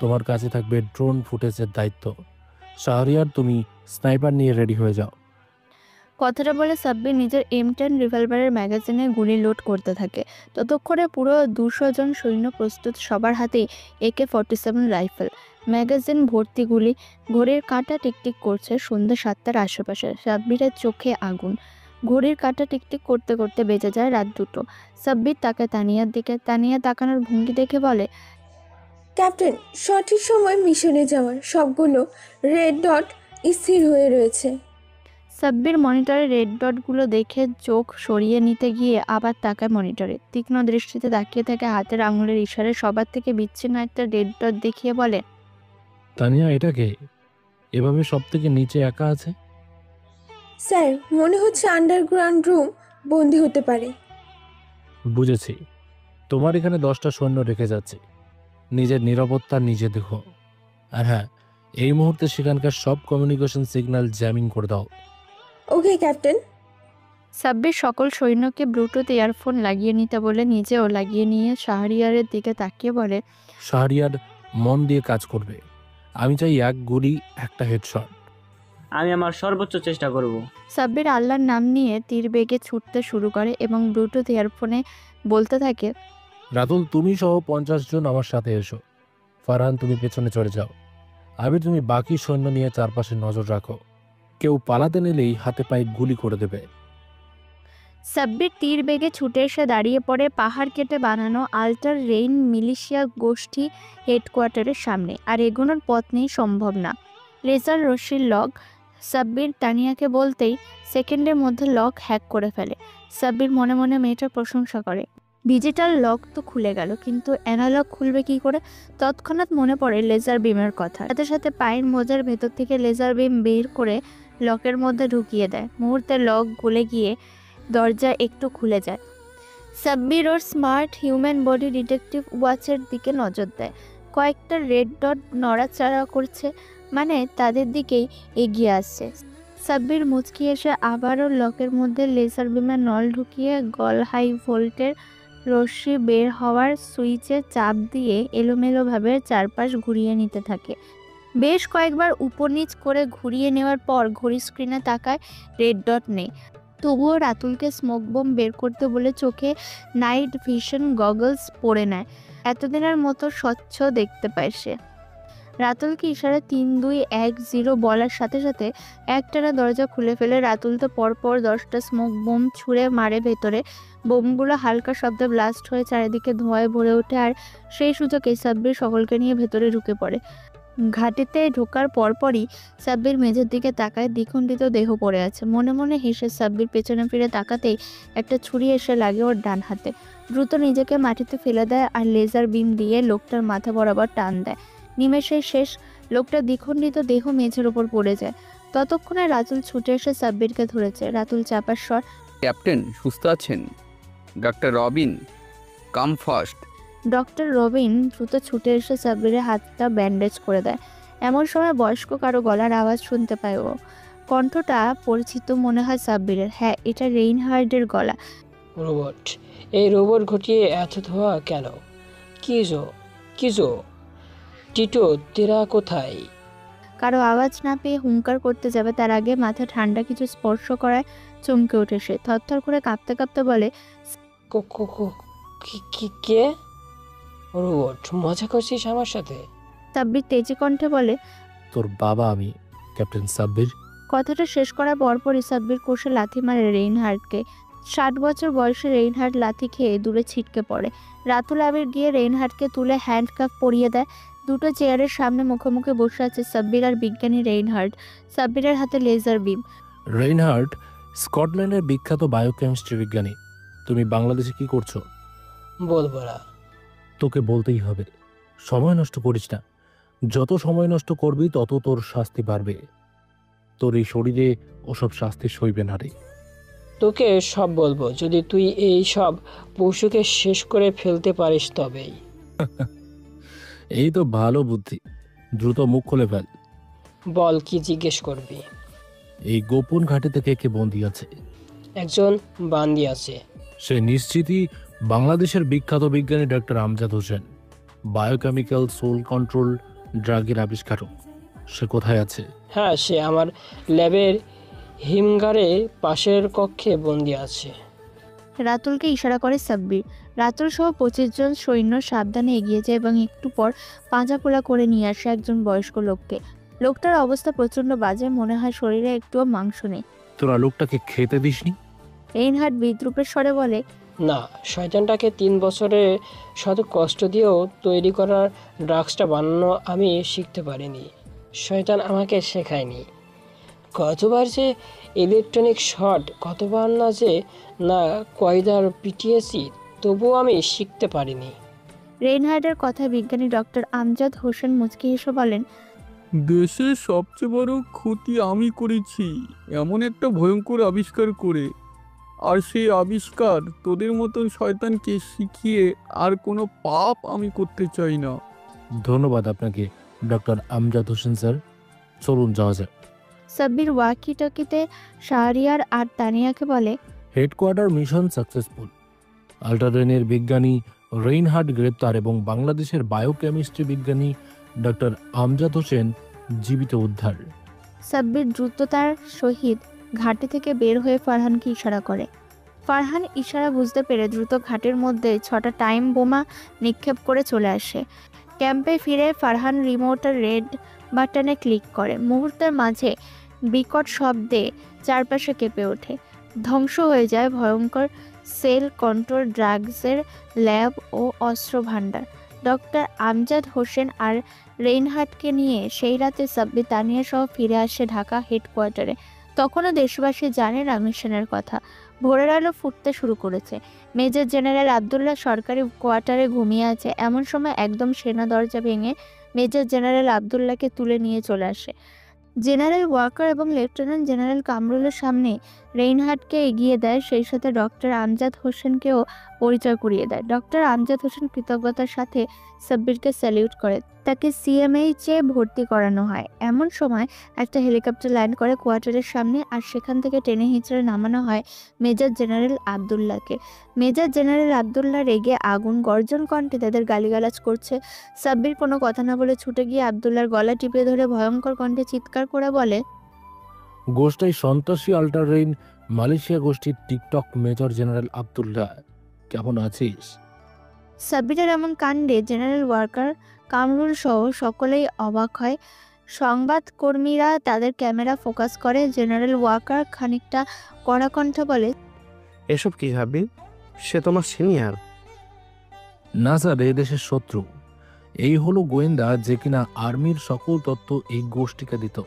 তোমার কাছে থাকবে ড্রোন ফুটেজের দায়িত্ব। শাহরিয়ার, তুমি স্নাইপার নিয়ে রেডি হয়ে যাও। কথাটা বলে সাব্বির নিজের M10 রিভলভারের ম্যাগাজিনে গুলি লোড করতে থাকে। ততক্ষণে পুরো 200 জন সৈন্য প্রস্তুত, সবার হাতেই AK-47 রাইফেল, ম্যাগাজিন ভর্তি গুলি। ঘড়ির কাঁটা টিকটিক করছে সন্ধ্যা 7টার আশেপাশে। সাব্বিরের চোখে আগুন। ঘড়ির কাঁটা টিকটিক করতে করতে বেজে যায় রাত 2টো। সাব্বির তাকে তানিয়ার দিকে। তানিয়া তাকানোর ভঙ্গি দেখে বলে, ক্যাপ্টেন, সঠিক সময় মিশনে যাওয়ার সবগুলো রেড ডট স্থির হয়ে রয়েছে। সাব্বির মনিটরে রেড ডটগুলো দেখে চোখ সরিয়ে নিতে গিয়ে আবার তাকায় মনিটরে। তীক্ষ্ণ দৃষ্টিতে তাকিয়ে থাকে হাতের আঙুলের ইশারায় সবার থেকে বিচ্ছিন্ন একটা রেড ডট দেখিয়ে বলে, তানিয়া, এটাকে এভাবে সব থেকে নিচে একা আছে? স্যার, মনে হচ্ছে আন্ডারগ্রাউন্ড রুম বন্দি হতে পারে। বুঝেছি। তোমার এখানে 10টা সৈন্য রেখে যাচ্ছে। নিজের নিরাপত্তা নিজে দেখো। আর হ্যাঁ, এই মুহূর্তে সেখানকার সব কমিউনিকেশন সিগন্যাল জ্যামিং করে দাও। ওকে ক্যাপ্টেন। সাব্বির সকল সৈন্যকে ব্লুটুথ ইয়ারফোন লাগিয়ে নিতে বলে নিজেও লাগিয়ে নিয়ে শাহরিয়ারের দিকে তাকিয়ে বলে, শাহরিয়ার, মন দিয়ে কাজ করবে। আমি চাই এক গুলি একটা হেডশট। আমি আমার সর্বোচ্চ চেষ্টা করব। সাব্বির আল্লাহর নাম নিয়ে তীর বেগে ছুটতে শুরু করে এবং ব্লুটুথ ইয়ারফোনে বলতে থাকে, রাতুল, তুমি সহ 50 জন আমার সাথে এসো। ফারহান, তুমি পেছনে চলে যাও। আবির, তুমি বাকি সৈন্য নিয়ে চারপাশে নজর রাখো। কেউ পালাতে নিলেই হাতে পায়ে গুলি করে দেবে। সাব্বির তীর বেগে ছুটে এসে দাঁড়িয়ে পড়ে পাহাড় কেটে বানানো আল্টার রেইন মিলিশিয়া গোষ্ঠী হেডকোয়ার্টারের সামনে। আর এগোনোর পথ নেই, সম্ভব না। লেজার রশ্মির লক। সাব্বির তানিয়াকে বলতেই সেকেন্ডের মধ্যে লক হ্যাক করে ফেলে। সাব্বির মনে মনে মেয়েটার প্রশংসা করে। ডিজিটাল লক তো খুলে গেল, কিন্তু অ্যানালগ খুলবে কি করে? তৎক্ষণাৎ মনে পড়ে লেজার বিমের কথা। সাথে সাথে পায়ের মোজার ভেতর থেকে লেজার বিম বের করে লকের মধ্যে ঢুকিয়ে দেয়। মুহূর্তে লক গলে গিয়ে দরজা একটু খুলে যায়। সাব্বির ওর স্মার্ট হিউম্যান বডি ডিটেকটিভ ওয়াচের দিকে নজর দেয়। কয়েকটা রেড ডট নড়াচড়া করছে, মানে তাদের দিকেই এগিয়ে আসছে। সাব্বির মুচকি এসে আবারও লকের মধ্যে লেজার বিমের নল ঢুকিয়ে গল হাই ভোল্টের রশ্মি বের হওয়ার সুইচে চাপ দিয়ে এলোমেলোভাবে চারপাশ ঘুরিয়ে নিতে থাকে। বেশ কয়েকবার উপর নিচ করে ঘুরিয়ে নেওয়ার পর ঘড়ি স্ক্রিনে তাকায়, রেড ডট নেই। তবুও রাতুলকে স্মোক বোম বের করতে বলে চোখে নাইট ভিশন গগলস পরে নেয়। এতদিনের মতো স্বচ্ছ দেখতে পায় সে। রাতুলকে ইশারা 3, 2, 1, 0 বলার সাথে সাথে একটানা দরজা খুলে ফেলে। রাতুল তো পরপর 10টা স্মোক বোম ছুঁড়ে মারে ভেতরে। বোমগুলো হালকা শব্দে ব্লাস্ট হয়ে চারিদিকে ধোঁয়ায় ভরে ওঠে, আর সেই সুযোগে সাব্বির সকলকে নিয়ে ভেতরে ঢুকে পড়ে। ঘাটিতে ঢোকার পরপরই সাব্বির মেঝের দিকে তাকায়, দ্বিখণ্ডিত দেহ পড়ে আছে। মনে মনে হেসে সাব্বির পেছনে ফিরে তাকাতেই একটা ছুরি এসে লাগে ওর ডান হাতে। দ্রুত নিজেকে মাটিতে ফেলে দেয় আর লেজার বিম দিয়ে লোকটার মাথা বরাবর টান দেয়। নিমেষে শেষ, লোকটার দ্বিখণ্ডিত দেহ মেঝের ওপর পড়ে যায়। ততক্ষণে রাতুল ছুটে এসে সাব্বিরকে ধরেছে। রাতুল চাপার স্বর, ক্যাপ্টেন সুস্থ আছেন? Doctor Robin, come first. Doctor Robin দ্রুত ছুটে এসে সাব্বিরের হাতটা ব্যান্ডেজ করে দেয়। এমন সময় বয়স্ক কারো গলার আওয়াজ শুনতে পায় ও। কণ্ঠটা পরিচিত মনে হয় সাব্বিরের। হ্যাঁ, এটা রেইনহার্ডের গলা। রোবট, এই রোবট ঘটিয়ে এত ধোয়া কেন? কিজো টিটো, তেরা কোথায়? কারো আওয়াজ না পেয়ে হুঙ্কার করতে যাবে, তার আগে মাথা ঠান্ডা কিছু স্পর্শ করায় চমকে ওঠে সে। থরথর করে কাঁপতে কাঁপতে বলে, কে? রোবট, মজা করছিস আমার সাথে? সাব্বির তেজি কণ্ঠে বলে, তোর বাবা আমি, ক্যাপ্টেন সাব্বির। কথাটা শেষ করার পরপরই সাব্বির কোষে লাথি মারে রেইনহার্ডকে। 60 বছর বয়সে রেইনহার্ড লাথি খেয়ে দূরে ছিটকে পড়ে। রাতুল আবির গিয়ে রেইনহার্ডকে তুলে হ্যান্ডকাফ পরিয়ে দেয়। দুটো চেয়ারের সামনে মুখোমুখি বসে আছে সাব্বির আর বিজ্ঞানী রেইনহার্ড। সাব্বিরের হাতে লেজার বিম। রেইনহার্ড স্কটল্যান্ডের বিখ্যাত বায়োকেমিস্ট্রি বিজ্ঞানী। তুমি বাংলাদেশে কি করছো? বলবো না। তোকে বলতেই হবে। সময় নষ্ট করিস না। যত সময় নষ্ট করবি তত তোর শাস্তি বাড়বে। তোর এই শরীরে ওসব শাস্তি সইবে না রে। তোকে সব বলবো যদি তুই এই সব পশুকে শেষ করে ফেলতে পারিস তবেই। এই তো ভালো বুদ্ধি। দ্রুত মুখ খুলে ফেল। বল, কি জিজ্ঞেস করবি? এই গোপন ঘাটিতে কে কে বন্দী আছে? একজন বান্দি আছে। সে নিশ্চিতই বাংলাদেশের বিখ্যাত বিজ্ঞানী doctor Amjad Hossain, biochemical soul control ড্রাগের আবিষ্কারক। সে কোথায় আছে? হ্যাঁ, সে আমার ল্যাবের হিমঘরে পাশের কক্ষে বন্দি আছে। রাতুলকে ইশারা করে সাব্বির। রাতুল সহ 25 জন সৈন্য সাবধানে এগিয়ে যায় এবং একটু পর পাঁজাপোলা করে নিয়ে আসে একজন বয়স্ক লোককে। লোকটার অবস্থা প্রচন্ড বাজে, মনে হয় শরীরে একটুও মাংস নেই। তোরা লোকটাকে খেতে দিসনি? রেইনহার্ড বিদ্রুপের স্বরে বলে, না, শয়তানটাকে 3 বছরে শত কষ্ট দিয়েও তৈরি করার ড্রাগসটা বানানো আমি শিখতে পারিনি। শয়তান আমাকে শেখায়নি। কতবার যে ইলেকট্রনিক শট, কতবার না কয়দার পিটিয়েছি, তবুও আমি শিখতে পারিনি। রেইনহার্ডের কথা বিজ্ঞানী ডক্টর আমজাদ হোসেন মুচকি হেসে বলেন, দেশের সবচেয়ে বড় ক্ষতি আমি করেছি এমন একটা ভয়ঙ্কর আবিষ্কার করে। আর সেই আবিষ্কার তোদের মতন শয়তানকে শিখিয়ে আর কোনো পাপ আমি করতে চাই না। ধন্যবাদ আপনাকে ডক্টর আমজাদ হোসেন স্যার। চলুন যাওয়া যাক। সাব্বির ওয়াকি টকিতে শাহরিয়ার আর তানিয়াকে বলে, হেডকোয়ার্টার মিশন সাকসেসফুল। আল্ট্রারেনের বিজ্ঞানী রেইনহার্ড গ্রেপ্তার এবং বাংলাদেশের বায়োকেমিস্ট্রি বিজ্ঞানী ডক্টর আমজাদ হোসেন জীবিত উদ্ধার। সাব্বির দ্রুততার সহিত ঘাটে থেকে বের হয়ে ফারহানকে ইশারা করে। ফারহান ইশারা বুঝতে পেরে দ্রুত ঘাটের মধ্যে 6টা টাইম বোমা নিক্ষেপ করে চলে আসে। ক্যাম্পে ফিরে ফারহান রিমোটের রেড বাটনে ক্লিক করে। মুহূর্তের মাঝে বিকট শব্দে চারপাশে কেঁপে ওঠে। ধ্বংস হয়ে যায় ভয়ঙ্কর সেল কন্ট্রোল ড্রাগসের ল্যাব ও অস্ত্র ভাণ্ডার। ডক্টর আমজাদ হোসেন আর রেইনহার্ডকে নিয়ে সেই রাতে সাব্বির তানিয়া সহ ফিরে আসে ঢাকা হেডকোয়ার্টারে। তখনও দেশবাসী জানে না মিশনের কথা। ভোরের আলো ফুটতে শুরু করেছে। মেজর জেনারেল আবদুল্লাহ সরকারি কোয়ার্টারে ঘুমিয়ে আছে। এমন সময় একদম সেনা দরজা ভেঙে মেজর জেনারেল আবদুল্লাহকে তুলে নিয়ে চলে আসে। জেনারেল ওয়াকার এবং লেফটেন্যান্ট জেনারেল কামরুলের সামনে রেইনহার্ডকে এগিয়ে দেয়, সেই সাথে ডক্টর আমজাদ হোসেনকেও পরিচয় করিয়ে দেয়। ডক্টর আমজাদ হোসেন কৃতজ্ঞতার সাথে সাব্বিরকে স্যালিউট করে। তাকে সিএমএইচে ভর্তি করানো হয়। এমন সময় একটা হেলিকপ্টার ল্যান্ড করে কোয়ার্টারের সামনে, আর সেখান থেকে টেনে হিঁচড়ে নামানো হয় মেজর জেনারেল আবদুল্লাহকে। মেজর জেনারেল আবদুল্লাহ রেগে আগুন, গর্জন কণ্ঠে তাদের গালিগালাজ করছে। সাব্বির কোনো কথা না বলে ছুটে গিয়ে আবদুল্লাহর গলা টিপে ধরে ভয়ঙ্কর কণ্ঠে চিৎকার করে বলে, গোষ্ঠী সন্ত্রাসী আল্ট্রারেইন মালয়েশিয়া গোষ্ঠীর টিকটক মেজর জেনারেল আবদুল্লাহ, কেমন আছিস? সাব্বিরের এমন কাণ্ডে জেনারেল ওয়াকার, কামরুল সহ সকলেই অবাক হয়। সংবাদকর্মীরা তাদের ক্যামেরা ফোকাস করে। জেনারেল ওয়াকার খানিকটা কড়া কণ্ঠে বলে, এসব কি ভাবি? সে তোমার সিনিয়র? না স্যার, এই দেশের শত্রু। এই হলো গোয়েন্দা যে কিনা আর্মির সকল তথ্য এই গোষ্ঠীকে দিত।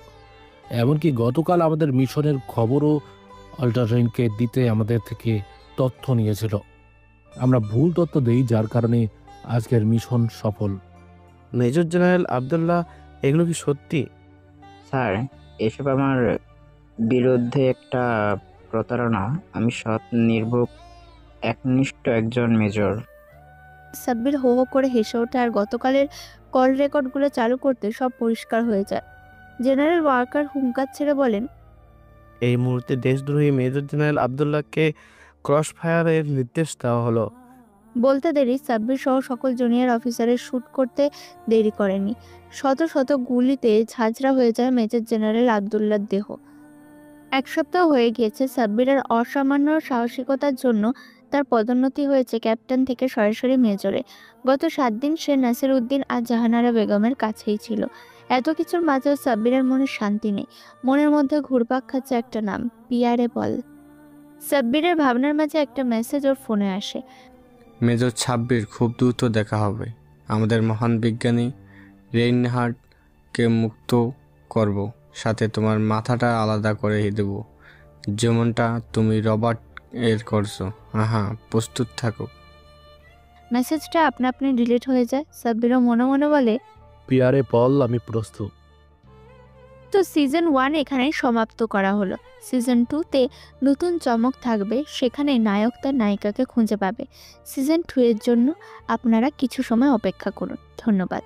এমনকি গতকাল আমাদের মিশনের খবরও অল্টারনেটকে দিতে আমাদের থেকে তথ্য নিয়েছিল। আমরা ভুল তথ্য দেই, যার কারণে আজকের মিশন সফল। মেজর জেনারেল আবদুল্লাহ, এগুলো কি সত্যি? স্যার, এসব আমার বিরুদ্ধে একটা প্রতারণা। আমি সৎ, নির্ভুল, একনিষ্ঠ একজন মেজর। সাব্বির হো হো করে হেসে ওঠে আর গতকালের কল রেকর্ডগুলো চালু করতে সব পরিষ্কার হয়ে যায়। জেনারেল ওয়ার্কার হুঙ্কার ছেড়ে বলেন, এই মুহূর্তে দেশদ্রোহী মেজর জেনারেল আবদুল্লাহকে ক্রস ফায়ারের নির্দেশ দেওয়া হলো। বলতে দেরি সাব্বির সহ সকল জুনিয়র অফিসারের শ্যুট করতে দেরি করেনি। শত শত গুলিতে ঝাঁঝরা হয়ে যায় মেজর জেনারেল আবদুল্লাহর দেহ। 1 সপ্তাহ হয়ে গিয়েছে সাব্বিরের অসামান্য সাহসিকতার জন্য তার পদোন্নতি হয়েছে ক্যাপ্টেন থেকে সরাসরি মেজরে। গত 7 দিন সে নাসির উদ্দিন আর জাহানারা বেগমের কাছেই ছিল। এত কিছুর মাঝেও সাব্বিরের মনে শান্তি নেই। মনের মধ্যে ঘুরপাক খাচ্ছে একটা নাম, পিয়ারে পল। সাব্বিরের ভাবনার মাঝে একটা মেসেজ ওর ফোনে আসে। মেজর সাব্বির, খুব দ্রুত দেখা হবে। আমাদের মহান বিজ্ঞানী রেইনহার্ডকে মুক্ত করব, সাথে তোমার মাথাটা আলাদা করে দেব, যেমনটা তুমি রবার্ট এর করছো। হ্যাঁ, প্রস্তুত থাকো। মেসেজটা আপনা আপনি ডিলিট হয়ে যায়। সাব্বিরও মনে মনে বলে, পিয়ারে পল, আমি প্রস্তুত। তো সিজন 1 এখানেই সমাপ্ত করা হলো। সিজন 2-তে নতুন চমক থাকবে, সেখানে নায়ক তার নায়িকাকে খুঁজে পাবে। সিজন 2 এর জন্য আপনারা কিছু সময় অপেক্ষা করুন। ধন্যবাদ।